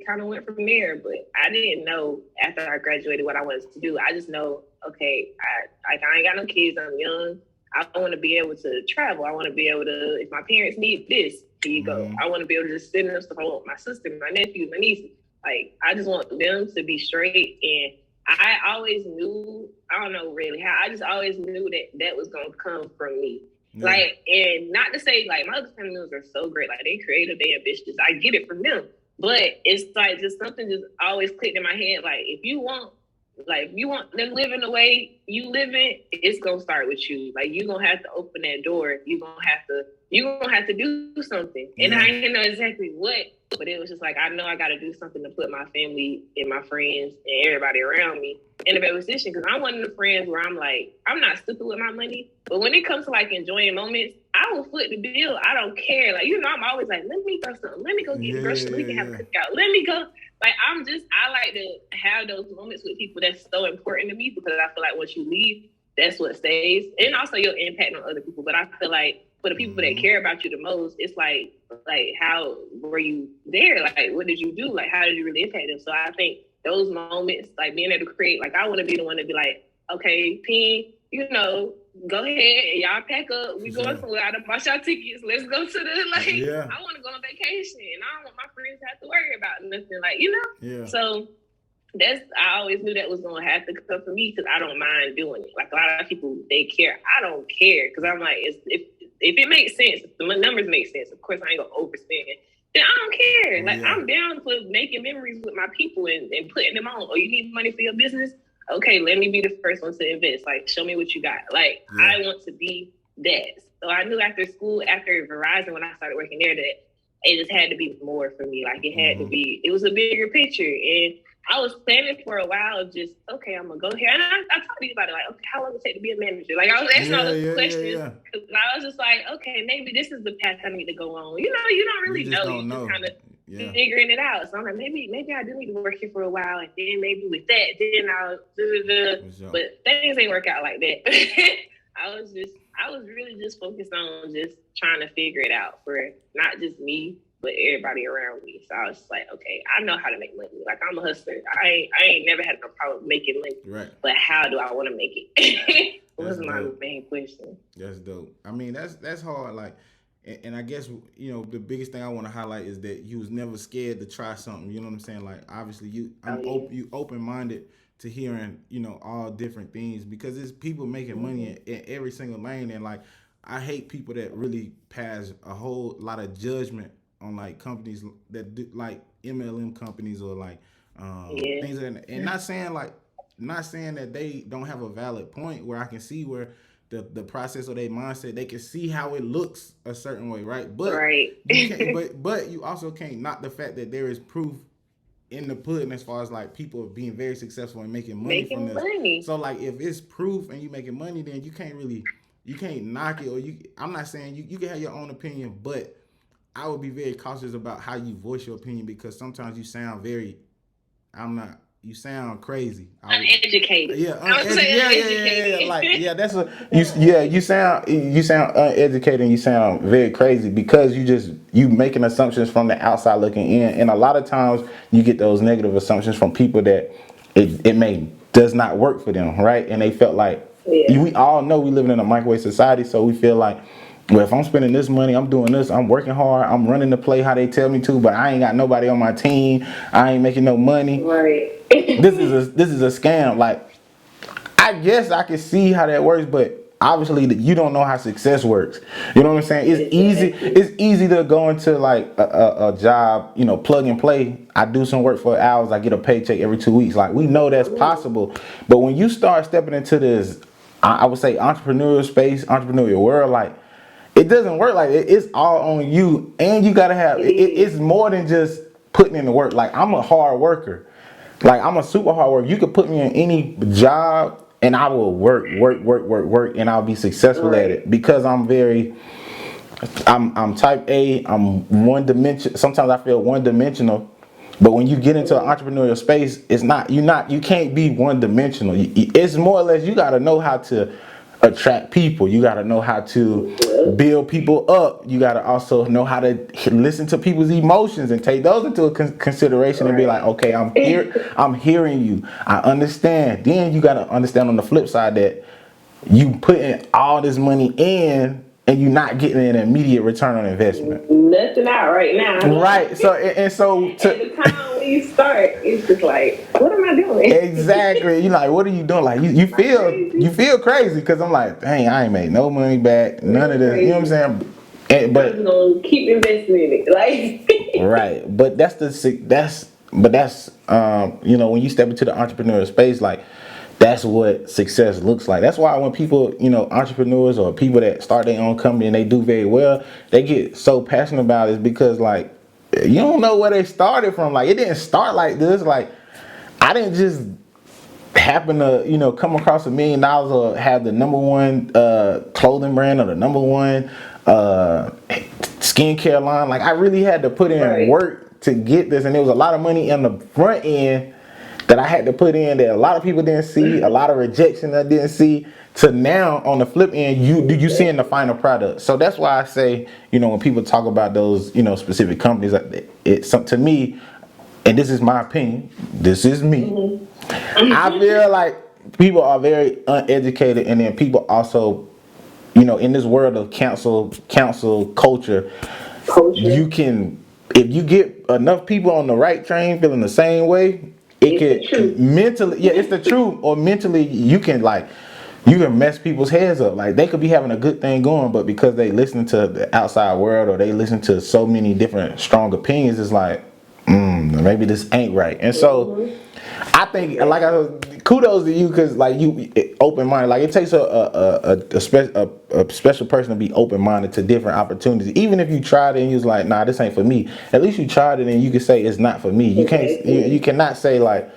S2: kind of went from there. But I didn't know after I graduated what I wanted to do. I just know, okay, I ain't got no kids. I'm young. I want to be able to travel. I want to be able to, if my parents need this, here you go. I want to be able to just send them stuff. I want my sister, my nephew, my niece. Like, I just want them to be straight. And I always knew, I don't know really how, I just always knew that was going to come from me. Yeah. Like, and not to say, like, my other family members are so great. Like, they creative, they ambitious. I get it from them. But it's like just something just always clicked in my head. Like, if you want them living the way you living, it's going to start with you. Like, you're going to have to open that door. You're going to have to do something. And I didn't know exactly what. But it was just like, I know I got to do something to put my family and my friends and everybody around me in a better position. Because I'm one of the friends where I'm like, I'm not stupid with my money. But when it comes to like enjoying moments, I will foot the bill. I don't care. Like, I'm always like, let me throw something. Let me go get groceries. We can have a cookout. Let me go. Like, I like to have those moments with people that's so important to me because I feel like once you leave, that's what stays. And also your impact on other people. But I feel like for the people that care about you the most, it's like how were you there? Like, what did you do? Like, how did you really impact them? So I think those moments, like being able to create, like, I want to be the one to be like, okay, P, go ahead, y'all pack up. We
S1: For
S2: going
S1: sure.
S2: somewhere. I done bought y'all tickets. Let's go to the like.
S1: Yeah.
S2: I want to go on vacation. I don't want my friends to have to worry about nothing. Like, you know.
S1: Yeah.
S2: So I always knew that was gonna have to come for me because I don't mind doing it. Like a lot of people, they care. I don't care because I'm like, if it makes sense, if the numbers make sense, of course I ain't gonna overspend. Then I don't care. Like I'm down for making memories with my people and putting them on. Oh, you need money for your business? Okay, let me be the first one to invest. Like, show me what you got. Like, I want to be that. So I knew after school, after Verizon, when I started working there, that it just had to be more for me. Like, it had to be. It was a bigger picture, and I was planning for a while of just, okay, I'm going to go here. And I talked to you about it, like, okay, how long does it take to be a manager? Like, I was asking all those questions. Because I was just like, okay, maybe this is the path I need to go on. You know, you don't really know. You just kind of figuring it out. So I'm like, maybe I do need to work here for a while. And then maybe with that, then I'll do. But things ain't work out like that. I was really just focused on just trying to figure it out for not just me, but everybody around me. So I was like, okay, I know how to make money. Like, I'm a hustler. I ain't never had no problem making money.
S1: Right.
S2: But how do I want to make it? Was my main question.
S1: That's dope. I mean, that's hard. Like, and I guess, you know, the biggest thing I want to highlight is that you was never scared to try something. You know what I'm saying? Like, obviously, you open-minded to hearing, you know, all different things because it's people making money in every single lane. And like, I hate people that really pass a whole lot of judgment on like companies that do like MLM companies or like things like that. And not saying that they don't have a valid point where I can see where the process or their mindset, they can see how it looks a certain way, right? But you can't, but you also can't knock the fact that there is proof in the pudding as far as like people being very successful and making money from this. So like if it's proof and you making money, then you can't knock it. Or I'm not saying you can have your own opinion, but I would be very cautious about how you voice your opinion because sometimes you sound you sound crazy.
S2: Uneducated.
S1: Yeah, you sound uneducated and you sound very crazy because you making assumptions from the outside looking in, and a lot of times you get those negative assumptions from people that it does not work for them, right? And they felt like we all know we living in a microwave society, so we feel like, well, if I'm spending this money, I'm doing this, I'm working hard, I'm running the play how they tell me to, but I ain't got nobody on my team, I ain't making no money.
S2: Right.
S1: This is a scam. Like, I guess I can see how that works, but obviously you don't know how success works. You know what I'm saying? It's easy to go into like a job, you know, plug and play. I do some work for hours, I get a paycheck every 2 weeks. Like, we know that's possible. But when you start stepping into this, I would say entrepreneurial space, entrepreneurial world, like, it doesn't work like it. It's all on you, and you gotta have it's more than just putting in the work. Like, I'm a hard worker. Like, I'm a super hard worker. You could put me in any job and I will work, and I'll be successful at it because I'm type A, I'm one dimension. Sometimes I feel one dimensional, but when you get into an entrepreneurial space, you can't be one dimensional. It's more or less, you gotta know how to attract people. You got to know how to build people up. You got to also know how to listen to people's emotions and take those into consideration and be like, okay, I'm hearing you. I understand. Then you got to understand on the flip side that you putting all this money in and you're not getting an immediate return on investment.
S2: Nothing out right now.
S1: Right. So at
S2: the time when you start, it's just like, what am I doing?
S1: Exactly. You're like, what are you doing? Like, you feel crazy because I'm like, dang, I ain't made no money back, none of this. You know what I'm saying?
S2: But I'm gonna keep investing in it, like.
S1: Right. But that's you know, when you step into the entrepreneurial space, like, that's what success looks like. That's why when people, you know, entrepreneurs or people that start their own company and they do very well, they get so passionate about it because, like, you don't know where they started from. Like, it didn't start like this. Like, I didn't just happen to, you know, come across $1 million or have the number one clothing brand or the number one skincare line. Like, I really had to put in work to get this, and there was a lot of money in the front end that I had to put in that a lot of people didn't see, a lot of rejection I didn't see, to now on the flip end, you seeing the final product. So that's why I say, you know, when people talk about those, you know, specific companies, it's to me, and this is my opinion, this is me, I feel like people are very uneducated, and then people also, in this world of council culture, you can, if you get enough people on the right train feeling the same way, it can mentally, it's the truth, or mentally you can mess people's heads up. Like they could be having a good thing going, but because they listen to the outside world or they listen to so many different strong opinions, it's like, maybe this ain't right. And so I think, kudos to you, because like you open minded. Like it takes a special person to be open minded to different opportunities. Even if you tried it and you was like, nah, this ain't for me. At least you tried it and you can say it's not for me. You can't. You cannot say like,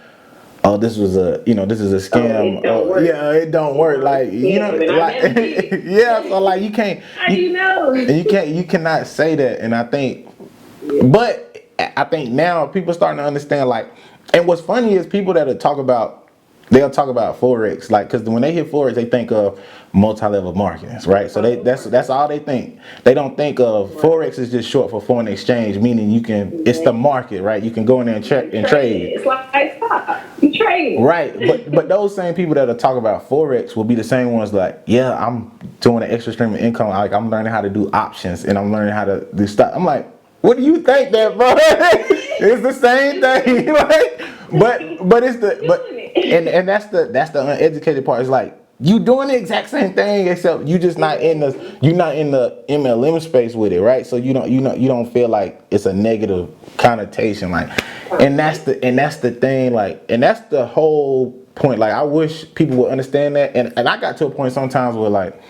S1: oh, this is a scam. It don't work. Like So like you can't.
S2: How do you know?
S1: You cannot say that. And I think, but I think now people starting to understand, like, and what's funny is people they'll talk about Forex, like, because when they hear Forex, they think of multi-level marketing, right? So that's all they think. They don't think of Forex is just short for foreign exchange, meaning it's the market, right? You can go in there and check and trade.
S2: It's like stock. You trade.
S1: Right, but those same people that talk about Forex will be the same ones like, yeah, I'm doing an extra stream of income. Like I'm learning how to do options and I'm learning how to do stock. I'm like, what do you think that, bro? It's the same thing, like, but it's and that's the uneducated part. It's like you doing the exact same thing, except you just not in the MLM space with it, right? So you don't feel like it's a negative connotation, like, and that's the thing, like, and that's the whole point. Like I wish people would understand that, and I got to a point sometimes where like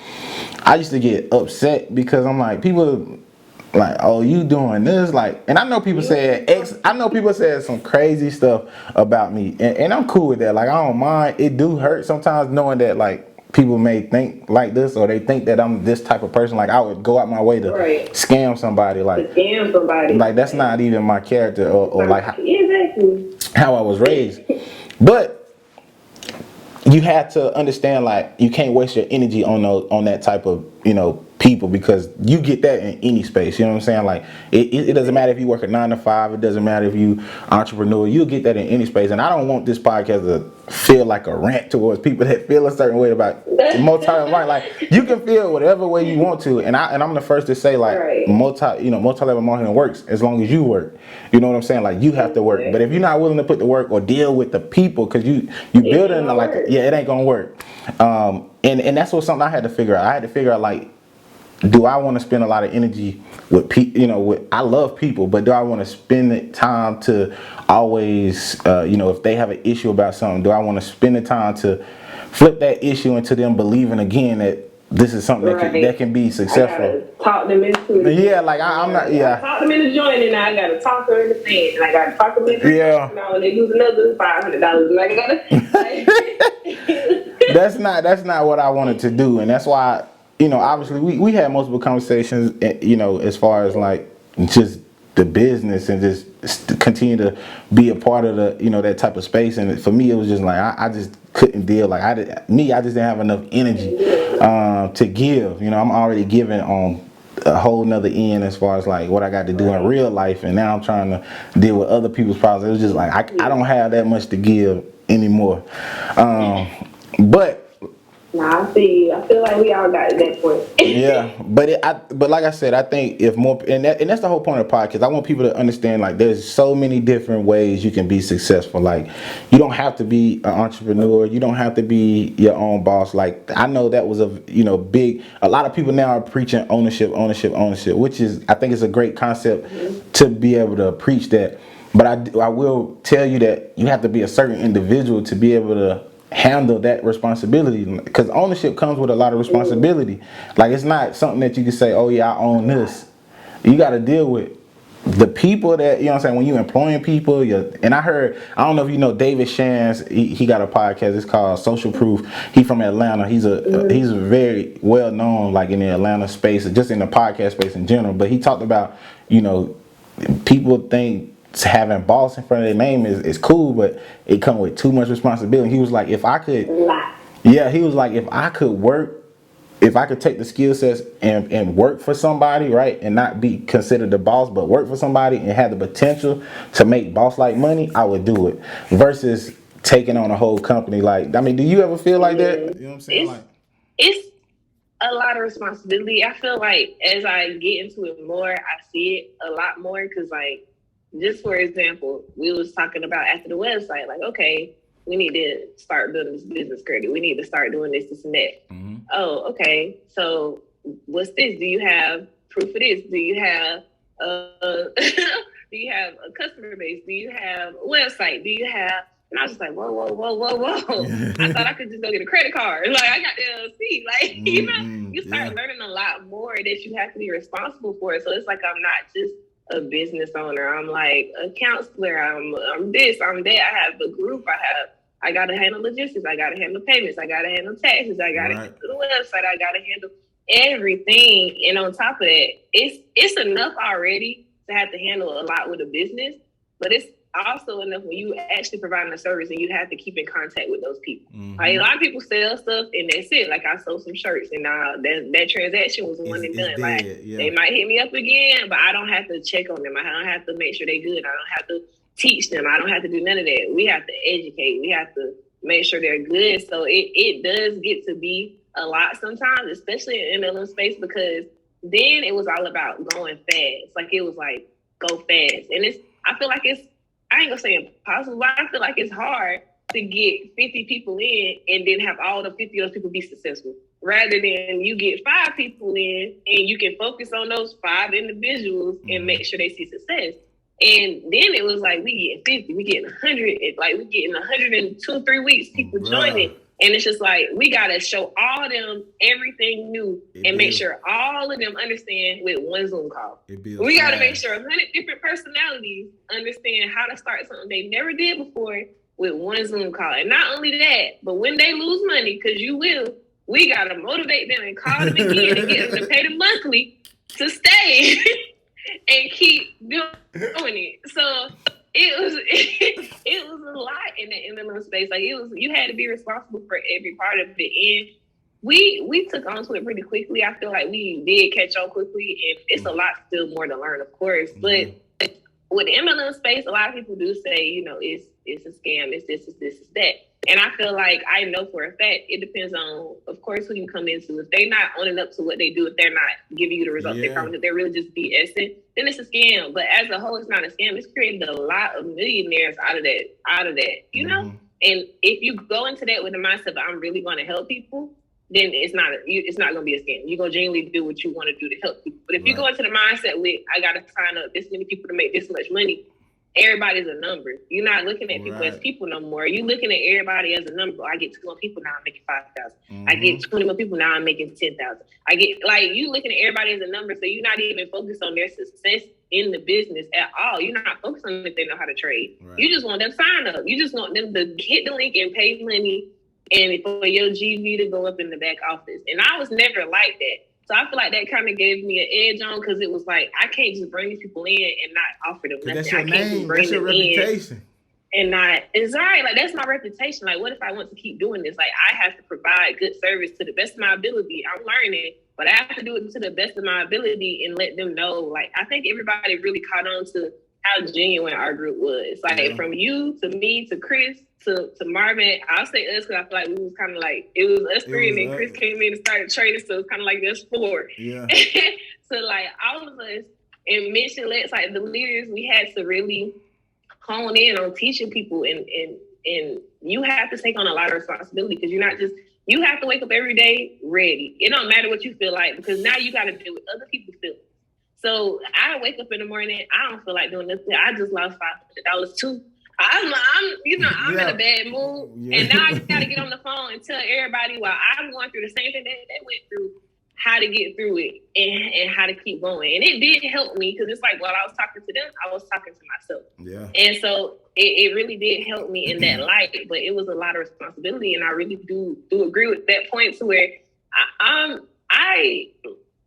S1: I used to get upset because I'm like, people like, oh, you doing this, like, and I know people said some crazy stuff about me, and I'm cool with that. Like I don't mind. It do hurt sometimes knowing that like people may think like this, or they think that I'm this type of person. Like I would go out my way to scam somebody, like that's not even my character, or like how I was raised. But you have to understand, like, you can't waste your energy on that type of people, because you get that in any space. You know what I'm saying? Like it doesn't matter if you work a 9 to 5. It doesn't matter if you entrepreneur. You'll get that in any space. And I don't want this podcast to feel like a rant towards people that feel a certain way about multi-level marketing. Like you can feel whatever way you want to, and I'm the first to say, like, multi-level marketing works as long as you work. You know what I'm saying? Like you have to work. But if you're not willing to put the work or deal with the people, because you building like it ain't gonna work. And that's something I had to figure out. I had to figure out, like, do I want to spend a lot of energy with people? I love people, but do I want to spend the time to always, if they have an issue about something, do I want to spend the time to flip that issue into them believing again that this is something that can be successful?
S2: Talk them into it.
S1: Yeah, like I'm not. Yeah.
S2: Talk them into joining, and I gotta talk them into paying, and I gotta talk them into now, and they lose another $500, and I gotta.
S1: That's not what I wanted to do, and that's why. Obviously we had multiple conversations, as far as like just the business and just continue to be a part of the, that type of space. And for me, it was just like, I just couldn't deal. Like I just didn't have enough energy to give. I'm already giving on a whole nother end as far as like what I got to do in real life. And now I'm trying to deal with other people's problems. It was just like, I don't have that much to give anymore. But
S2: I feel like we all got to that point.
S1: Yeah, but like I said, I think if more, and that's the whole point of the podcast. I want people to understand, like, there's so many different ways you can be successful. Like, you don't have to be an entrepreneur. You don't have to be your own boss. Like, I know that was big. A lot of people now are preaching ownership, which is, I think, it's a great concept to be able to preach that. But I will tell you that you have to be a certain individual to be able to handle that responsibility, because ownership comes with a lot of responsibility. Like, it's not something that you can say, oh yeah, I own this. You got to deal with the people that, what I'm saying, when you employing people. And I don't know if you know David Shands. He got a podcast. It's called Social Proof. He's from Atlanta. He's very well known, like, in the Atlanta space, just in the podcast space in general. But he talked about, people think having boss in front of their name is cool, but it comes with too much responsibility. He was like, if I could take the skill sets and work for somebody, right, and not be considered the boss, but work for somebody and have the potential to make boss like money, I would do it. Versus taking on a whole company. Like, I mean, do you ever feel like that? You know what I'm saying?
S2: It's
S1: Like,
S2: it's a lot of responsibility. I feel like as I get into it more, I see it a lot more because, like, just for example, we was talking about after the website, like, okay, we need to start building this business credit. We need to start doing this and that. Mm-hmm. Oh, okay. So what's this? Do you have proof of this? Do you have do you have a customer base? Do you have a website? Do you have? And I was just like, whoa. I thought I could just go get a credit card. Like, I got the LLC. Like, you start learning a lot more that you have to be responsible for. So it's like I'm not just a business owner. I'm like a counselor. I'm this, I'm that. I have a group. I got to handle logistics. I got to handle payments. I got to handle taxes. I got to handle the website. I got to handle everything. And on top of that, it's enough already to have to handle a lot with a business, but it's also enough when you actually providing a service and you have to keep in contact with those people. Mm-hmm. Like, a lot of people sell stuff and that's it. Like, I sold some shirts and that transaction was one and done. Like, they might hit me up again, but I don't have to check on them. I don't have to make sure they're good. I don't have to teach them. I don't have to do none of that. We have to educate. We have to make sure they're good. So it does get to be a lot sometimes, especially in the MLM space, because then it was all about going fast. Like, it was like, go fast. And I feel like I ain't gonna say impossible, but I feel like it's hard to get 50 people in and then have all the 50 of those people be successful. Rather than you get 5 people in and you can focus on those 5 individuals and make sure they see success. And then it was like, we getting 50, we getting 100, like we getting 100 in 2-3 weeks, people joining. And it's just like, we got to show all of them everything new and make sure all of them understand with one Zoom call. We got to make sure 100 different personalities understand how to start something they never did before with one Zoom call. And not only that, but when they lose money, because you will, we got to motivate them and call them again and get them to pay them monthly to stay and keep doing it. So it was a lot in the MLM space. Like, you had to be responsible for every part of it. And we took onto it pretty quickly. I feel like we did catch on quickly, and it's a lot still more to learn, of course. But with the MLM space, a lot of people do say, it's a scam, it's this, it's that. And I feel like I know for a fact it depends on, of course, who you come into. If they're not owning up to what they do, if they're not giving you the results they promise, if they're really just BSing, then it's a scam. But as a whole, it's not a scam. It's created a lot of millionaires out of that, you know? And if you go into that with the mindset that I'm really going to help people, then it's not going to be a scam. You're going to genuinely do what you want to do to help people. But if you go into the mindset with, I got to sign up this many people to make this much money, everybody's a number. You're not looking at people as people no more. You're looking at everybody as a number. I get 2 more people, now I'm making 5,000. I get 20 more people, now I'm making 10,000. I get, like, you looking at everybody as a number, so you're not even focused on their success in the business at all. You're not focused on if they know how to trade. You just want them to sign up. You just want them to hit the link and pay money and for your GV to go up in the back office. And I was never like that. So I feel like that kind of gave me an edge on, because it was like, I can't just bring these people in and not offer them nothing.
S1: That's your
S2: I can't
S1: name. That's your reputation.
S2: And not, it's all right. Like, that's my reputation. Like, what if I want to keep doing this? Like, I have to provide good service to the best of my ability. I'm learning, but I have to do it to the best of my ability and let them know. Like, I think everybody really caught on to how genuine our group was. Like, from you to me to Chris to Marvin. I'll say us because I feel like we was kind of like, it was us 3 and then Chris came in and started trading, so it's kind of like us 4. Yeah. So, like, all of us, and mention let's like the leaders, we had to really hone in on teaching people, and you have to take on a lot of responsibility, because you're not just, you have to wake up every day ready. It don't matter what you feel like, because now you got to deal with other people's feelings. So I wake up in the morning, I don't feel like doing nothing. I just lost $500 too. I'm in a bad mood, and now I got to get on the phone and tell everybody while I'm going through the same thing that they went through, how to get through it and how to keep going. And it did help me, because it's like while I was talking to them, I was talking to myself. Yeah. And so it really did help me in that light, but it was a lot of responsibility, and I really do agree with that point, to where I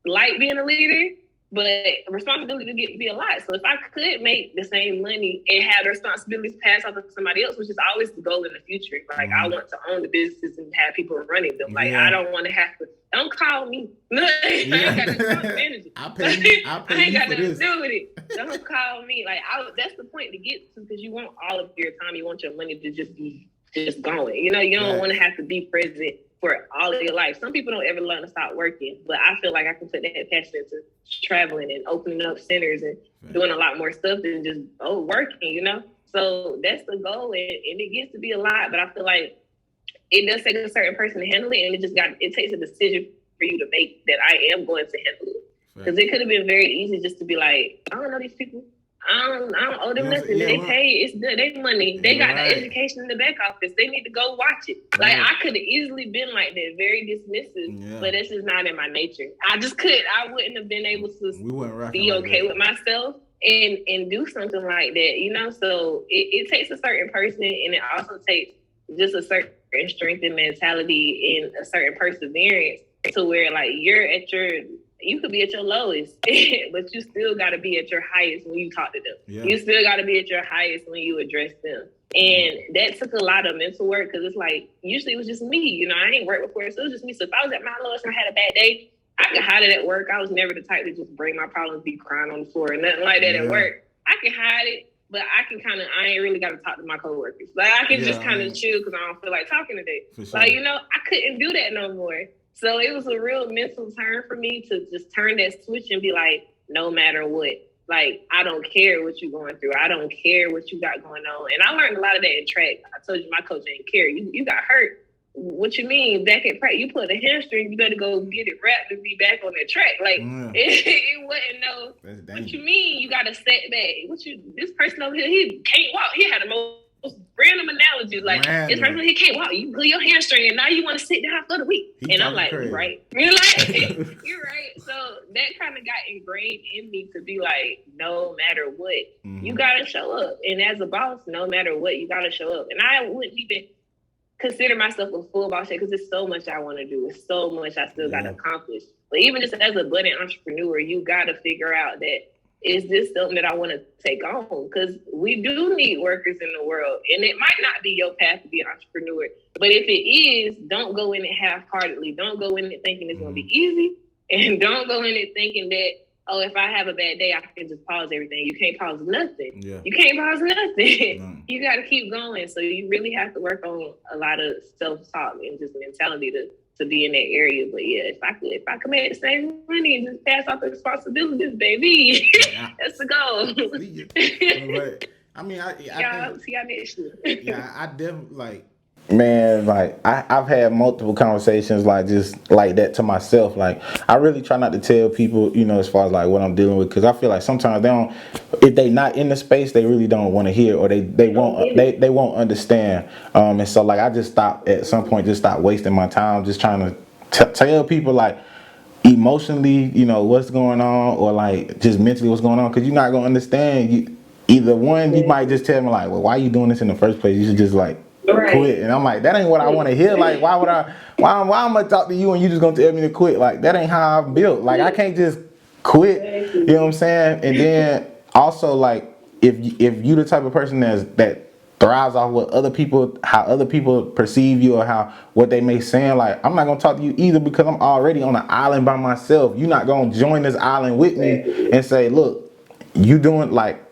S2: like being a leader, but responsibility to be a lot. So if I could make the same money and have the responsibilities passed off to somebody else, which is always the goal in the future. Like, I want to own the business and have people running them. Like, I don't want to have to, don't call me. I ain't got the energy. I ain't got nothing to do with it. Don't call me. Like, that's the point to get to, because you want all of your time. You want your money to just be just going. You know, you don't want to have to be present for all of your life. Some people don't ever learn to stop working, but I feel like I can put that passion into traveling and opening up centers and doing a lot more stuff than just working, you know. So that's the goal, and it gets to be a lot, but I feel like it does take a certain person to handle it, and it takes a decision for you to make that I am going to handle it. Because it could have been very easy just to be like, I don't know these people. I don't owe them nothing. They pay. It's good. They money. They got the education in the back office. They need to go watch it. Like, I could have easily been like that, very dismissive, but this is not in my nature. I wouldn't have been able to be okay with myself and do something like that, you know? So it takes a certain person, and it also takes just a certain strength and mentality and a certain perseverance to where, like, you could be at your lowest, but you still got to be at your highest when you talk to them. Yeah. You still got to be at your highest when you address them. And that took a lot of mental work, because it's like, usually it was just me. You know, I ain't worked before, so it was just me. So if I was at my lowest and I had a bad day, I could hide it at work. I was never the type to just bring my problems, be crying on the floor, and nothing like that at work. I can hide it, but I ain't really got to talk to my coworkers. Like, I can just kind of chill because I don't feel like talking today. Sure. Like, you know, I couldn't do that no more. So it was a real mental turn for me to just turn that switch and be like, no matter what, like, I don't care what you're going through. I don't care what you got going on. And I learned a lot of that in track. I told you my coach didn't care. You got hurt. What you mean? Back at practice, you put a hamstring, you better go get it wrapped and be back on that track. Like, it wasn't no, what you mean? You got a setback. This person over here, he can't walk. He had the most random analogies. Like, this person, he can't walk. You pull your hamstring and now you want to sit down for the week. And I'm like, you're right. You're like, you're right. So that kind of got ingrained in me to be like, no matter what, you got to show up. And as a boss, no matter what, you got to show up. And I wouldn't even consider myself a full boss yet, because there's so much I want to do. There's so much I still got to accomplish. But even just as a budding entrepreneur, you got to figure out that, is this something that I want to take on? Because we do need workers in the world. And it might not be your path to be an entrepreneur. But if it is, don't go in it half-heartedly. Don't go in it thinking it's going to be easy. And don't go in it thinking that, if I have a bad day, I can just pause everything. You can't pause nothing. Yeah. You can't pause nothing. You got to keep going. So you really have to work on a lot of self-talk and just mentality to be in that area. But yeah, if I could make the same money and just pass off the responsibilities, baby, that's the goal.
S1: But I mean, I think,
S2: see y'all next year.
S1: Yeah, I definitely like. Man, like I've had multiple conversations like just like that to myself. Like, I really try not to tell people, you know, as far as like what I'm dealing with, because I feel like sometimes they don't, if they not in the space, they really don't want to hear, or they won't understand. And so like I just stopped at some point, just stop wasting my time just trying to tell people like emotionally, you know, what's going on, or like just mentally what's going on, because you're not gonna understand. Either one, you might just tell me like, well, why are you doing this in the first place? You should just like quit. And I'm like, that ain't what I want to hear. Like, why am I gonna talk to you and you just gonna tell me to quit? Like, that ain't how I'm built. Like, I can't just quit. You know what I'm saying? And then also, like, if you the type of person that thrives off how other people perceive you, or what they may say, like, I'm not gonna talk to you either, because I'm already on an island by myself. You're not gonna join this island with me and say, look, you doing like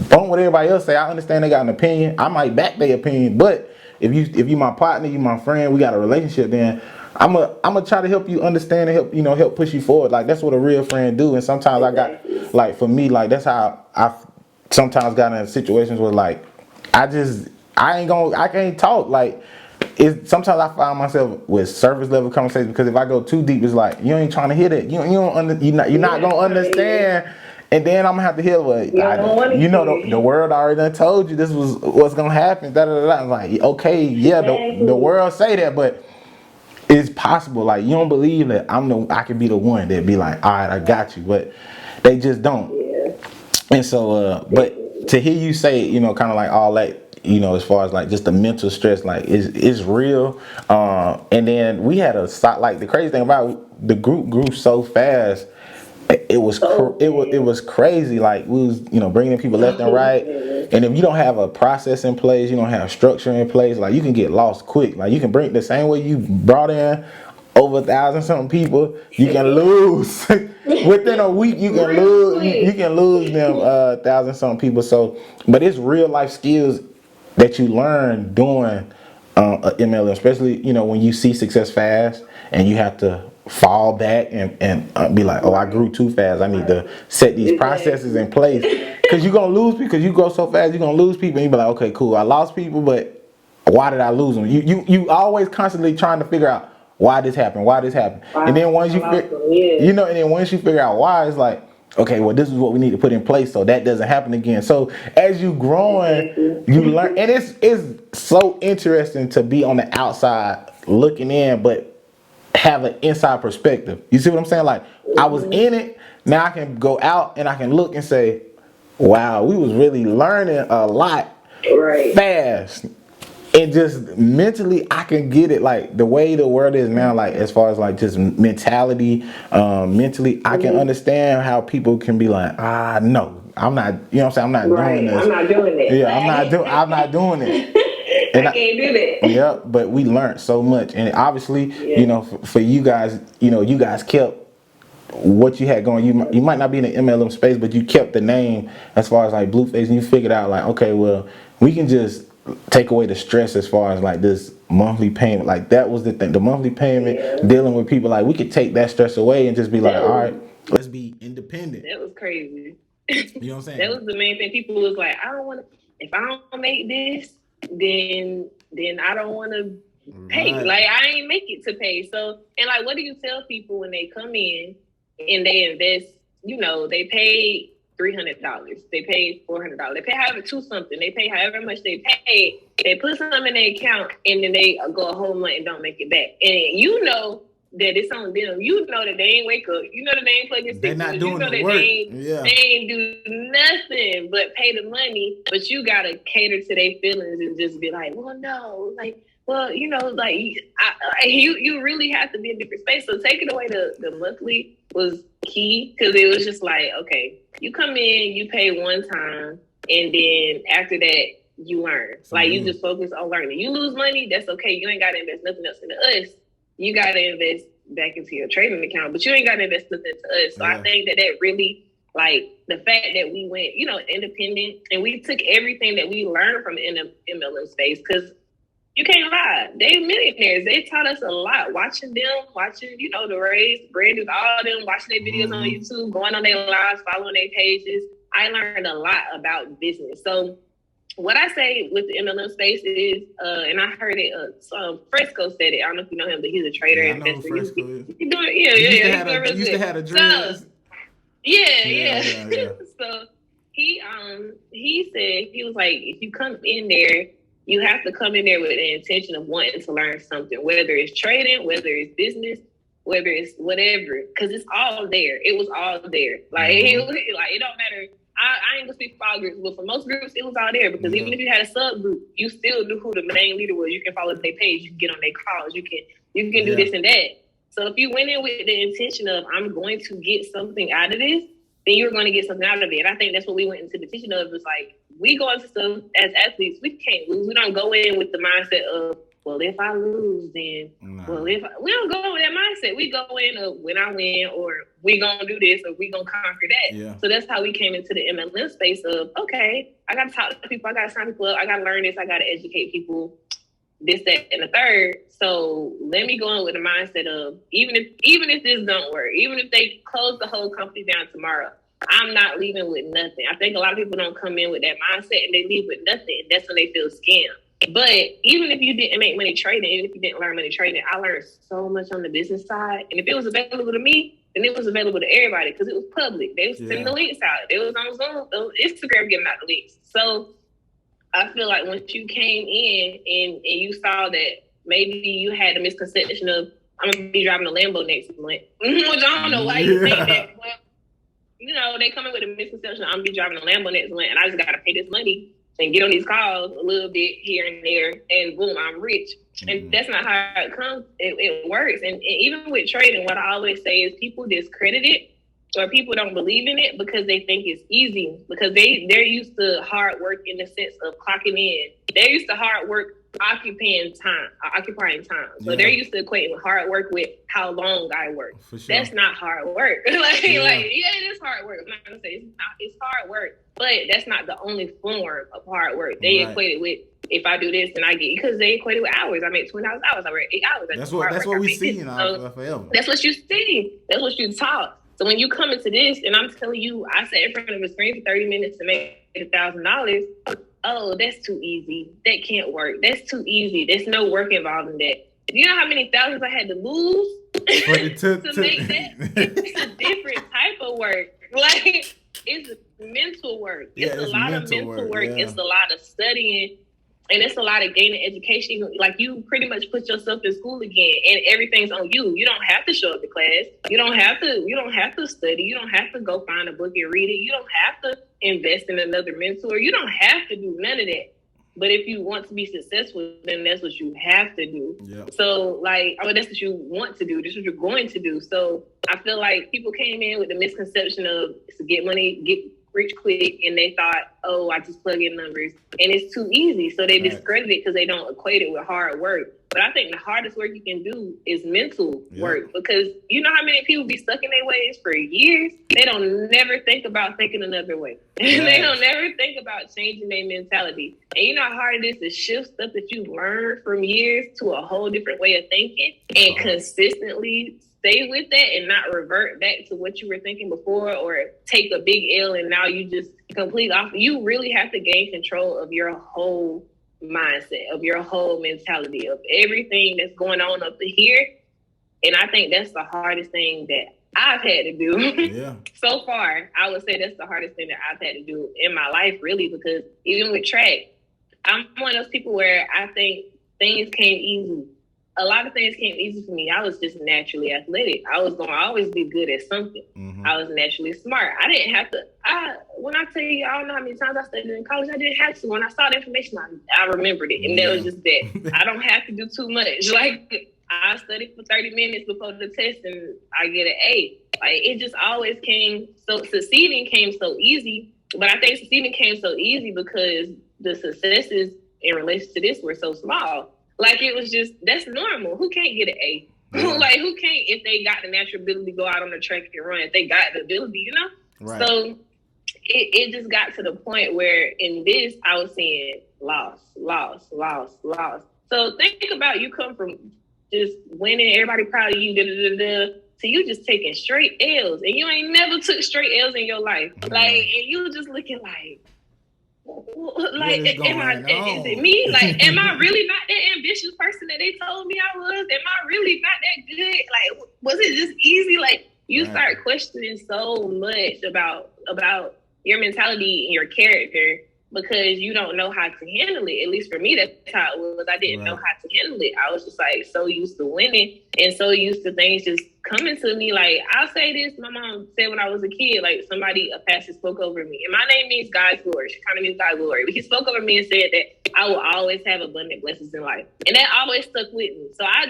S1: phone what everybody else say. I understand they got an opinion. I might back their opinion, but if you my partner, you my friend, we got a relationship, then I'm gonna try to help you understand and help push you forward. Like, that's what a real friend do. And sometimes I got, like, for me, like, that's how I sometimes got in situations where like I can't talk. Like, sometimes I find myself with surface level conversations, because if I go too deep, it's like you ain't trying to hear that. You're not gonna understand. And then I'm gonna have to hear the world already done told you this was what's gonna happen. I'm like, okay, yeah, the world say that, but it's possible. Like, you don't believe that I can be the one that be like, all right, I got you, but they just don't. Yeah. And so, but to hear you say, kind of like all that, as far as like just the mental stress, like it's real. And then we had like the crazy thing about the group grew so fast. It was crazy. Like, we was bringing in people left and right, and if you don't have a process in place, you don't have structure in place, like, you can get lost quick. Like, you can bring the same way you brought in over 1,000 something people, you can lose within a week. You can lose them 1,000 something people. So, but it's real life skills that you learn doing a MLM, especially when you see success fast and you have to fall back and be like, oh, I grew too fast. I need to set these processes in place, because you're gonna lose because you grow so fast. You're gonna lose people, and you be like, okay, cool, I lost people, but why did I lose them? You always constantly trying to figure out why this happened, and then once and then once you figure out why, it's like, okay, well, this is what we need to put in place so that doesn't happen again. So as you growing, you learn, and it's so interesting to be on the outside looking in, but have an inside perspective. You see what I'm saying? Like, I was in it, now I can go out and I can look and say, wow, we was really learning a lot fast. And just mentally, I can get it. Like, the way the world is now, like, as far as like just mentality, mentally, I can understand how people can be like, no, I'm not, you know what I'm saying? I'm not doing this.
S2: I'm not doing it.
S1: Yeah, I'm not doing it. And
S2: I can't do that.
S1: Yeah, but we learned so much. And obviously, for you guys, you guys kept what you had going. You might not be in the MLM space, but you kept the name as far as like Blueface, and you figured out like, okay, well, we can just take away the stress as far as like this monthly payment. Like, that was the thing, the monthly payment, dealing with people. Like, we could take that stress away and just be like, all right, let's be independent.
S2: That was crazy.
S1: You know what I'm saying?
S2: That was the main thing. People was like, I don't want to, if I don't make this, then I don't want to pay. Right. Like, I ain't make it to pay. So, and like, what do you tell people when they come in and they invest? They pay $300, they pay $400, they pay however to something, they pay however much they pay, they put something in their account, and then they go a whole month and don't make it back. And that it's on them. That they ain't wake up. That they ain't plugging sticks.
S1: They're not doing the work.
S2: They ain't do nothing but pay the money. But you gotta cater to their feelings and just be like, well, no, like, well, like, you really have to be in a different space. So taking away the monthly was key, because it was just like, okay, you come in, you pay one time, and then after that, you learn. Like, you just focus on learning. You lose money, that's okay. You ain't got to invest nothing else into us. You got to invest back into your trading account, but you ain't got to invest nothing into us. So I think that really, like, the fact that we went, independent, and we took everything that we learned from the MLM space, because you can't lie, they millionaires. They taught us a lot. Watching the Rays, Brandon, all them, watching their videos on YouTube, going on their lives, following their pages. I learned a lot about business. So what I say with the MLM space is, and I heard it, Fresco said it. I don't know if you know him, but he's a trader and investor. Fresco is. He used to have a dream. Yeah. So he said, he was like, if you come in there, you have to come in there with the intention of wanting to learn something, whether it's trading, whether it's business, whether it's whatever, because it's all there. It was all there. Like, it don't matter. I ain't gonna speak for all groups, but for most groups, it was all there, because even if you had a subgroup, you still knew who the main leader was. You can follow their page, you can get on their calls, you can do this and that. So if you went in with the intention of, I'm going to get something out of this, then you're going to get something out of it. And I think that's what we went into the teaching of. Is like, we go into stuff as athletes, we can't lose. We don't go in with the mindset of, well, if I lose, then, we don't go with that mindset. We go in of, when I win, or we gonna do this, or we gonna conquer that. Yeah. So that's how we came into the MLM space of, okay, I got to talk to people, I got to sign people up, I got to learn this, I got to educate people, this, that, and the third. So let me go in with the mindset of, even if this don't work, even if they close the whole company down tomorrow, I'm not leaving with nothing. I think a lot of people don't come in with that mindset and they leave with nothing, and that's when they feel scammed. But even if you didn't make money trading, even if you didn't learn money trading, I learned so much on the business side. And if it was available to me, then it was available to everybody, because it was public. They was sending the links out. It was on Zoom, Instagram giving out the links. So I feel like once you came in and you saw that maybe you had a misconception of, I'm going to be driving a Lambo next month, which I don't know why you think that. Well, they come in with a misconception, I'm going to be driving a Lambo next month, and I just got to pay this money and get on these calls a little bit here and there, and boom, I'm rich. And that's not how it comes. It works. And even with trading, what I always say is people discredit it, or people don't believe in it because they think it's easy, because they're used to hard work in the sense of clocking in. They're used to hard work occupying time. So they're used to equating hard work with how long I work.
S3: For sure.
S2: That's not hard work. It is hard work. I'm not gonna say it's hard work, but that's not the only form of hard work. They equate it with, if I do this, then I get, because they equate it with hours. I make 20 hours. I work 8 hours.
S3: That's what we see in our forever.
S2: That's what you see. That's what you taught. So when you come into this, and I'm telling you, I sat in front of a screen for 30 minutes to make $1,000. Oh, that's too easy. That can't work. That's too easy. There's no work involved in that. You know how many thousands I had to lose to make that? It's a different type of work. Like, it's mental work. It's a lot of mental work.
S3: Yeah.
S2: It's a lot of studying. And it's a lot of gaining education. Like, you pretty much put yourself in school again, and everything's on you. You don't have to show up to class. You don't have to study. You don't have to go find a book and read it. You don't have to invest in another mentor. You don't have to do none of that. But if you want to be successful, then that's what you have to do.
S3: Yeah.
S2: So, that's what you want to do. This is what you're going to do. So I feel like people came in with the misconception of to get money, get rich quick, and they thought, oh, I just plug in numbers, and it's too easy. So they discredit it because they don't equate it with hard work. But I think the hardest work you can do is mental work, because you know how many people be stuck in their ways for years? They don't never think about thinking another way. They don't never think about changing their mentality. And you know how hard it is to shift stuff that you learned from years to a whole different way of thinking, and consistently stay with that and not revert back to what you were thinking before, or take a big L and now you just complete off. You really have to gain control of your whole mindset, of your whole mentality, of everything that's going on up to here. And I think that's the hardest thing that I've had to do.
S3: Yeah.
S2: So far, I would say that's the hardest thing that I've had to do in my life, really, because even with track, I'm one of those people where I think things came easy. A lot of things came easy for me. I was just naturally athletic. I was going to always be good at something. Mm-hmm. I was naturally smart. I didn't have to. When I tell you, I don't know how many times I studied in college, I didn't have to. When I saw the information, I remembered it. And that was just that. I don't have to do too much. Like, I studied for 30 minutes before the test and I get an A. Like, it just always came. So succeeding came so easy. But I think succeeding came so easy because the successes in relation to this were so small. Like, it was just, that's normal. Who can't get an A? Like, who can't, if they got the natural ability to go out on the track and run, if they got the ability, you know? Right. So it just got to the point where in this, I was seeing loss. So think about, you come from just winning, everybody proud of you, to you just taking straight L's. And you ain't never took straight L's in your life. Like, and you just looking like, is it me? Like, am I really not that ambitious person that they told me I was? Am I really not that good? Like, was it just easy? Like, you start questioning so much about your mentality and your character because you don't know how to handle it. At least for me, that's how it was. I didn't know how to handle it. I was just like so used to winning and so used to things just coming to me. Like, I'll say this, my mom said when I was a kid, like, a pastor spoke over me. And my name means God's glory. Shekinah means God's glory. But he spoke over me and said that I will always have abundant blessings in life. And that always stuck with me. So I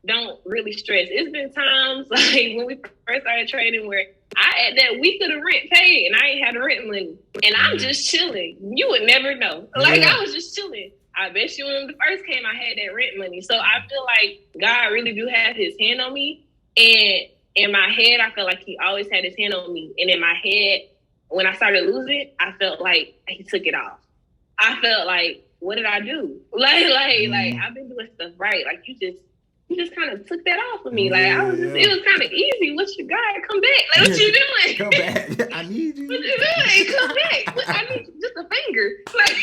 S2: don't really stress. It's been times like when we first started trading where I at that week of the rent paid and I ain't had the rent money. And I'm just chilling. You would never know. Like, I was just chilling. I bet you when the first came, I had that rent money. So I feel like God really do have his hand on me. And in my head, I feel like he always had his hand on me. And in my head, when I started losing, I felt like he took it off. I felt like, what did I do? Like I've been doing stuff right. Like, you just kind of took that off of me. Like, it was kind of easy. What you got? Come back. Like, what you doing?
S3: Come back. I need you.
S2: What you doing? Come back. I need just a finger. Like,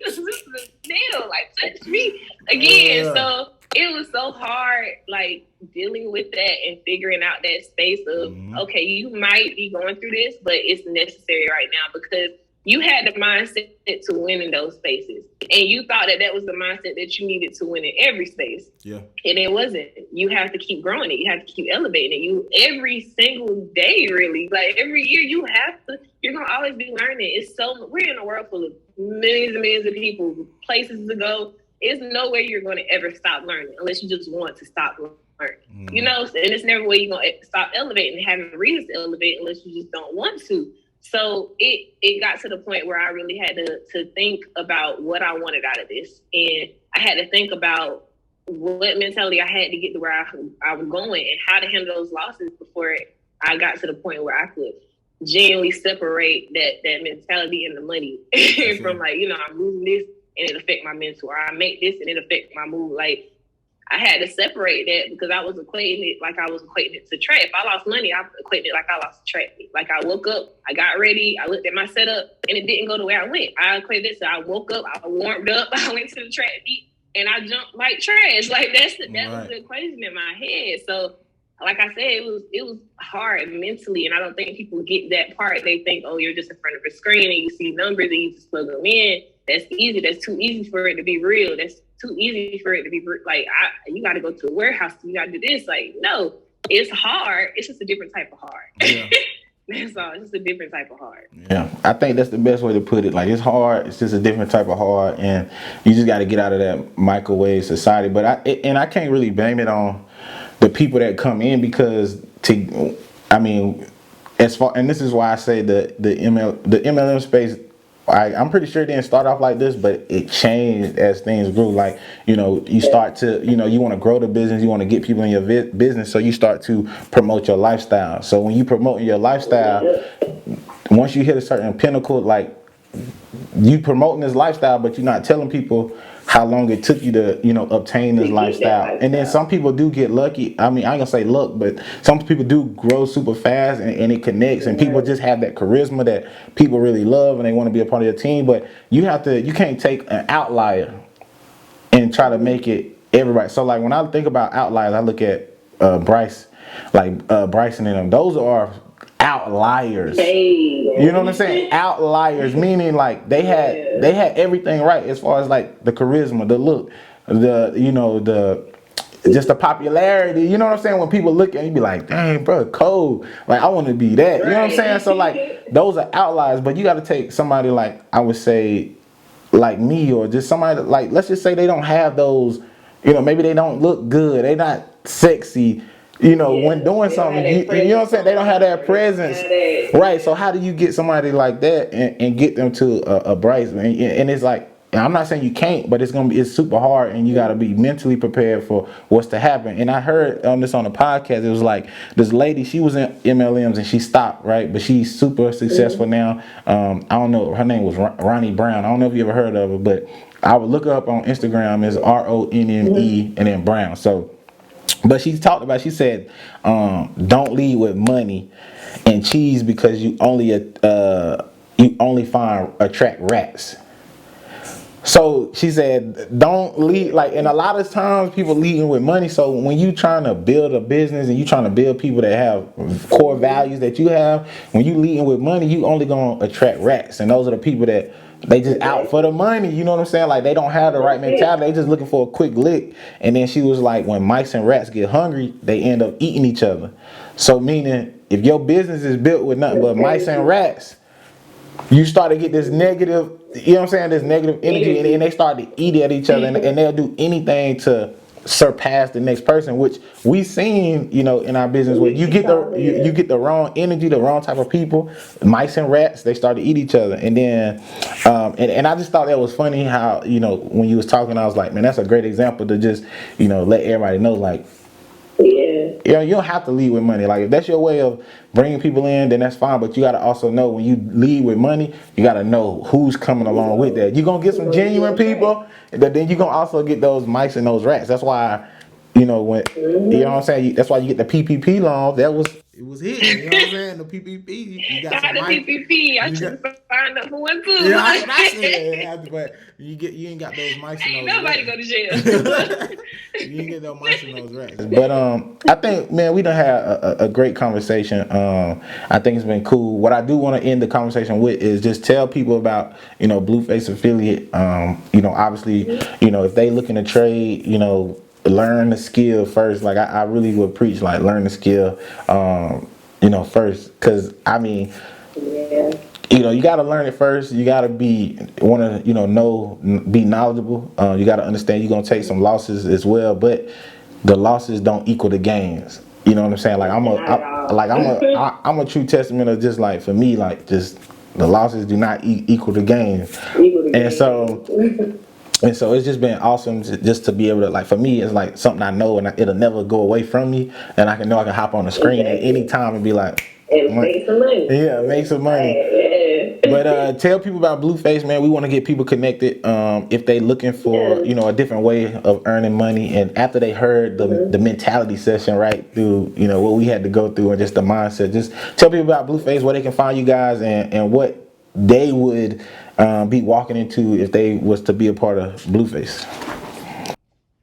S2: just a nail. Like, touch me again. So it was so hard, like, dealing with that and figuring out that space of, okay, you might be going through this, but it's necessary right now because you had the mindset to win in those spaces. And you thought that was the mindset that you needed to win in every space. Yeah. And it wasn't. You have to keep growing it. You have to keep elevating it. Every single day, really. Like, every year you're going to always be learning. We're in a world full of millions and millions of people, places to go. There's no way you're going to ever stop learning unless you just want to stop learning. You know, and it's never where you're going to stop elevating and having reasons to elevate unless you just don't want to. So it got to the point where I really had to think about what I wanted out of this. And I had to think about what mentality I had to get to where I was going and how to handle those losses before I got to the point where I could genuinely separate that mentality and the money from like, I'm losing this and it affect my mental, or I make this and it affect my mood. Like, I had to separate that because I was equating it to trade. If I lost money, I equated it like I lost trade. Like, I woke up, I got ready, I looked at my setup, and it didn't go the way I went. I equated it, so I woke up, I warmed up, I went to the track meet, and I jumped like trash. Like, that was the equation in my head. So, like I said, it was hard mentally, and I don't think people get that part. They think, oh, you're just in front of a screen and you see numbers and you just plug them in. That's easy. That's too easy for it to be real. That's too easy for it to be like, you got to go to a warehouse. You got to do this. Like, no, it's hard. It's just a different type of hard. Yeah. That's all. It's just a different type of hard.
S1: Yeah, I think that's the best way to put it. Like, it's hard. It's just a different type of hard, and you just got to get out of that microwave society. But I can't really blame it on the people that come in because as far, and this is why I say the MLM space. I'm pretty sure it didn't start off like this, but it changed as things grew. Like, you start to, you want to grow the business, you want to get people in your business, so you start to promote your lifestyle. So when you promote your lifestyle, once you hit a certain pinnacle, like, you promoting this lifestyle, but you're not telling people how long it took you to, obtain this lifestyle. And then some people do get lucky. I mean, I ain't gonna say luck, but some people do grow super fast and it connects, and people just have that charisma that people really love and they want to be a part of your team. But you can't take an outlier and try to make it everybody. So like when I think about outliers, I look at Bryson and them. Those are outliers. You know what I'm saying? Outliers, meaning like they had everything right as far as like the charisma, the look, just the popularity. You know what I'm saying? When people look at you, be like, dang, bro, cold. Like, I want to be that. You know what I'm saying? So like those are outliers, but you got to take somebody like, I would say, like me, or just somebody like, let's just say they don't have those, maybe they don't look good, they not sexy. When doing something, you know what I'm saying? They don't have that presence. Right. So how do you get somebody like that and get them to a Bryce? And it's like, I'm not saying you can't, but it's super hard, and you got to be mentally prepared for what's to happen. And I heard on the podcast, it was like this lady, she was in MLMs and she stopped, right? But she's super successful now. I don't know. Her name was Ronnie Brown. I don't know if you ever heard of her, but I would look her up on Instagram. It's RONNE and then Brown. So, but she said, don't lead with money and cheese because you only attract rats. So she said, don't lead, like, and a lot of times people leading with money. So when you trying to build a business and you trying to build people that have core values that you have, when you leading with money, you only gonna attract rats. And those are the people that they just out for the money. You know what I'm saying? Like, they don't have the right mentality. They just looking for a quick lick. And then she was like, when mice and rats get hungry, they end up eating each other. So meaning, if your business is built with nothing but mice and rats, you start to get this negative, you know what I'm saying, this negative energy, and they start to eat at each other, and they'll do anything to surpass the next person, which we seen, in our business, where you get the wrong energy, the wrong type of people, mice and rats, they start to eat each other. And then and I just thought that was funny how, when you was talking, I was like, man, that's a great example to just, let everybody know, like, you don't have to lead with money. Like, if that's your way of bringing people in, then that's fine. But you got to also know, when you lead with money, you got to know who's coming along with that. You're going to get some genuine people, but then you're going to also get those mice and those rats. That's why, when, you know what I'm saying? That's why you get the PPP loans.
S3: It was hit. You know what I'm saying? The PPP. You got
S2: the PPP. I should signed up for one too.
S3: Yeah, I said, but you ain't got those mice and those
S2: nobody
S3: rats.
S2: go to jail.
S3: You ain't get those mice and those rats.
S1: But I think, man, we done had a great conversation. I think it's been cool. What I do want to end the conversation with is just tell people about, Blueface affiliate. Obviously, if they looking to trade, learn the skill first. Like, I really would preach, like, learn the skill, first. Because, you got to learn it first. You got to be knowledgeable. You got to understand you're going to take some losses as well. But the losses don't equal the gains. You know what I'm saying? Like, like I'm a true testament of just like for me, like just the losses do not equal the gains, and so. And so it's just been awesome just to be able to, like, for me, it's like something I know and it'll never go away from me. And I can know I can hop on the screen at any time and be like,
S2: and make some money.
S1: Yeah, make some money.
S2: Yeah.
S1: But tell people about Blueface, man. We want to get people connected if they looking for, you know, a different way of earning money. And after they heard the mentality session, right, through, you know, what we had to go through and just the mindset, just tell people about Blueface, where they can find you guys and what they would be walking into if they was to be a part of Blueface.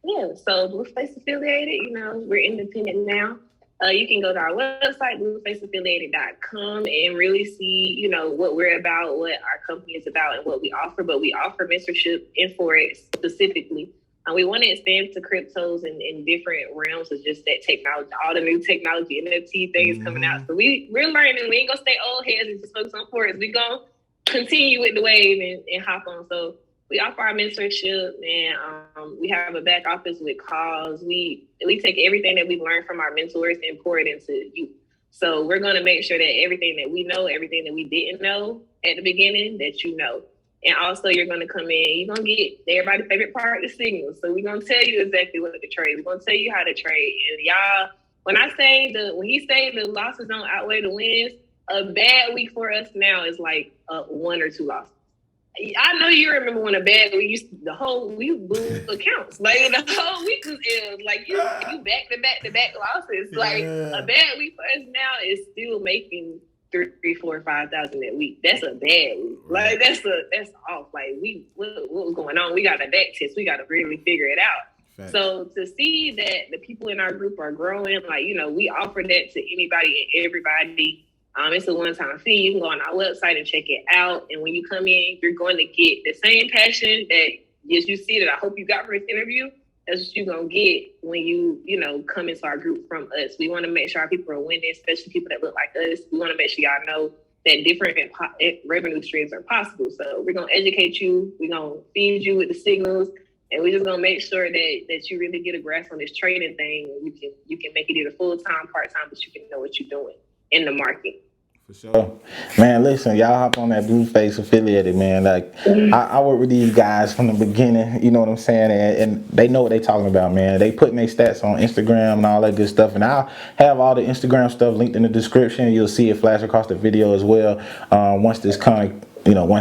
S2: Yeah, so Blueface affiliated, you know, we're independent now. You can go to our website, bluefaceaffiliated.com, and really see, you know, what we're about, what our company is about, and what we offer. But we offer mentorship in Forex specifically. We want to expand to cryptos and different realms of just that technology, all the new technology, NFT things coming out. So we're learning. We ain't going to stay old heads and just focus on Forex. We're going to continue with the wave and hop on. So we offer our mentorship, and we have a back office with calls. We take everything that we've learned from our mentors and pour it into you. So we're going to make sure that everything that we know, everything that we didn't know at the beginning, that you know. And also, you're going to come in, you're going to get everybody's favorite part, the signals. So we're going to tell you exactly what to trade. We're going to tell you how to trade. And y'all, when he say the losses don't outweigh the wins, a bad week for us now is like 1 or 2 losses. I know you remember when we blew accounts. Like the whole week was ill. Like you back to back losses. Like a bad week for us now is still making 3, 4, 5,000 that week. That's a bad week. Like that's off. Like what was going on? We got a back test. We got to really figure it out. Fact. So to see that the people in our group are growing, like, you know, we offer that to anybody and everybody. It's a one-time fee. You can go on our website and check it out. And when you come in, you're going to get the same passion that you see that I hope you got for this interview. That's what you're going to get when you come into our group from us. We want to make sure our people are winning, especially people that look like us. We want to make sure y'all know that different revenue streams are possible. So we're going to educate you. We're going to feed you with the signals. And we're just going to make sure that you really get a grasp on this trading thing. You can make it either full-time, part-time, but you can know what you're doing in the market.
S1: For sure. Man, listen, y'all hop on that Blueface affiliated, man. Like, I work with these guys from the beginning, you know what I'm saying? And they know what they talking about, man. They putting their stats on Instagram and all that good stuff. And I'll have all the Instagram stuff linked in the description. You'll see it flash across the video as well once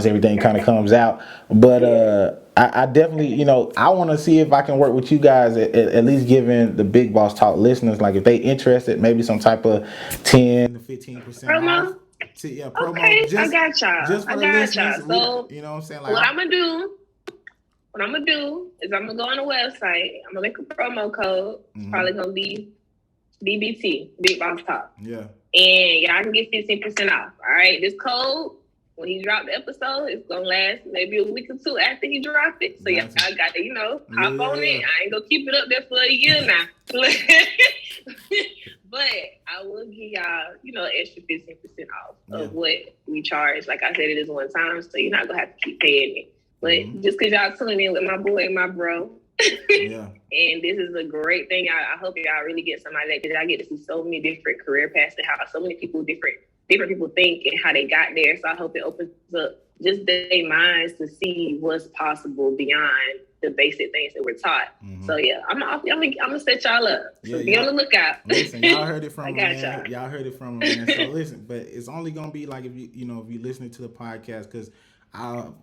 S1: everything kind of comes out. But I definitely, I want to see if I can work with you guys at least giving the Big Boss Talk listeners, like if they interested, maybe some type of 10 to 15%
S2: promo.
S1: off. Promo.
S2: Okay,
S1: I
S2: got y'all.
S1: Just for the listeners. So, you know what I'm saying? Like,
S2: what I'm gonna do is I'm gonna go on the website. I'm gonna make a promo code. It's probably gonna be BBT, Big Boss Talk.
S1: Yeah.
S2: And y'all can get 15% off. All right, this code, when he dropped the episode, it's gonna last maybe a week or 2 after he dropped it. So y'all got to, hop on it. I ain't gonna keep it up there for a year now. But I will give y'all, extra 15% off of what we charge. Like I said, it is one time, so you're not gonna have to keep paying it. But just because y'all tuning in with my boy and my bro, and this is a great thing. I hope y'all really get some out of that, because I get to see so many different career paths and how so many people different people think and how they got there. So I hope it opens up just their minds to see what's possible beyond the basic things that we're taught. So yeah, I'm gonna set y'all up. So be on the lookout.
S1: Listen, y'all heard it from him, man. Y'all heard it from him, man. So listen, but it's only gonna be like if you listening to the podcast, because I'll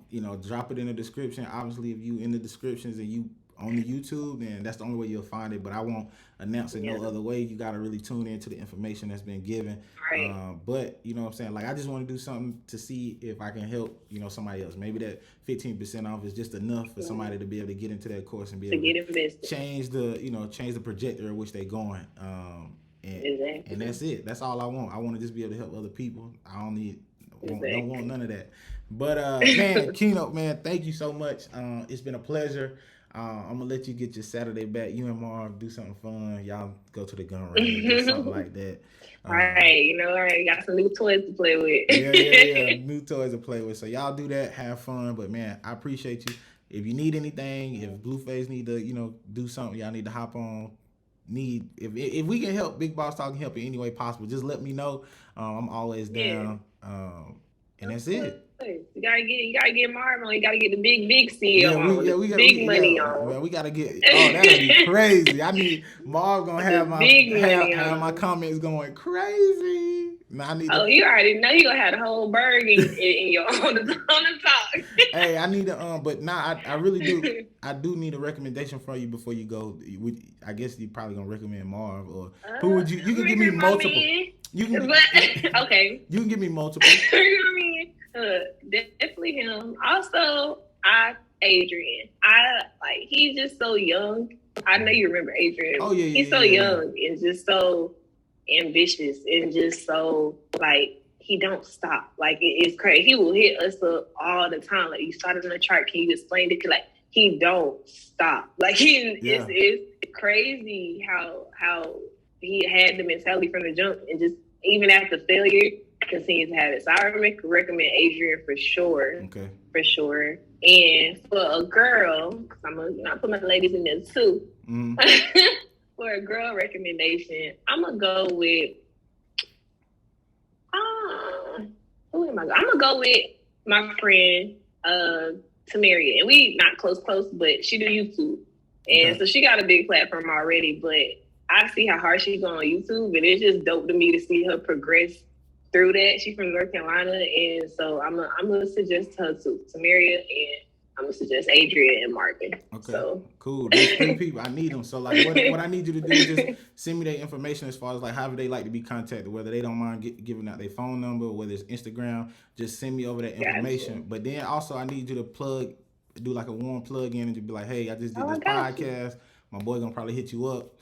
S1: drop it in the description. Obviously, if you in the descriptions and you on the YouTube, then that's the only way you'll find it. But I won't announce it no other way. You got to really tune into the information that's been given.
S2: Right.
S1: But you know what I'm saying? Like, I just want to do something to see if I can help, somebody else. Maybe that 15% off is just enough for somebody to be able to get into that course and be able to change the projector at which they're going. And that's it. That's all I want. I want to just be able to help other people. I don't want none of that. But man, Keynote, man, thank you so much. It's been a pleasure. I'm gonna let you get your Saturday back. You and Marv do something fun. Y'all go to the gun range or something like that.
S2: All right. Got some new toys to play with.
S1: Yeah. New toys to play with. So y'all do that. Have fun. But man, I appreciate you. If you need anything, if Blueface need to, do something, y'all need to hop on. need, if we can help, Big Boss Talk can help in any way possible. Just let me know. I'm always down. And that's it.
S2: You gotta get Marvin on. You gotta get the big CEO on. Big money on.
S1: Man, we gotta get. Oh, that'd be crazy. I need Marv gonna have my comments going crazy. Now I need.
S2: You already know you gonna have the whole burger in your on the talk.
S1: Hey, I need to but now I really do. I do need a recommendation from you before you go. I guess you probably gonna recommend Marv, or who would you? You can give me multiple.
S2: Okay.
S1: You can give me multiple.
S2: Definitely him. Also, Adrian. He's just so young. I know you remember Adrian.
S1: Oh yeah.
S2: He's so young and just so ambitious and just so he don't stop. It's crazy. He will hit us up all the time. Like, you started on the chart. Can you explain it? He don't stop. It's crazy how he had the mentality from the jump, and just even after failure, continues to have it. So I recommend Adrian for sure.
S1: Okay.
S2: For sure. And for a girl, because I'm gonna put my ladies in there too.
S1: Mm-hmm.
S2: For a girl recommendation, I'm gonna go with. Who am I? I'm gonna go with my friend Tamaria, and we not close, but she do YouTube, and so she got a big platform already. But I see how hard she's going on YouTube, and it's just dope to me to see her progress through that. She's from North Carolina, and so I'm gonna suggest her to Tamaria, and I'm gonna suggest Adrian and Marvin.
S1: Okay,
S2: so
S1: cool. There's 3 people. I need them. So what I need you to do is just send me their information as far as however they like to be contacted, whether they don't mind giving out their phone number, whether it's Instagram. Just send me over that information. Gotcha. But then also I need you to do a warm plug in, and just be like, hey, I just did this podcast. My boy gonna probably hit you up.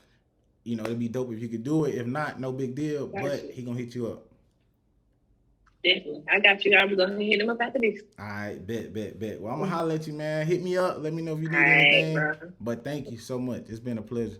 S1: It'd be dope if you could do it. If not, no big deal. But he gonna hit you up.
S2: Definitely. I got you. I'm going to hit him up after this.
S1: All right, bet. Well, I'm going to holler at you, man. Hit me up. Let me know if you need anything.
S2: Bro.
S1: But thank you so much. It's been a pleasure.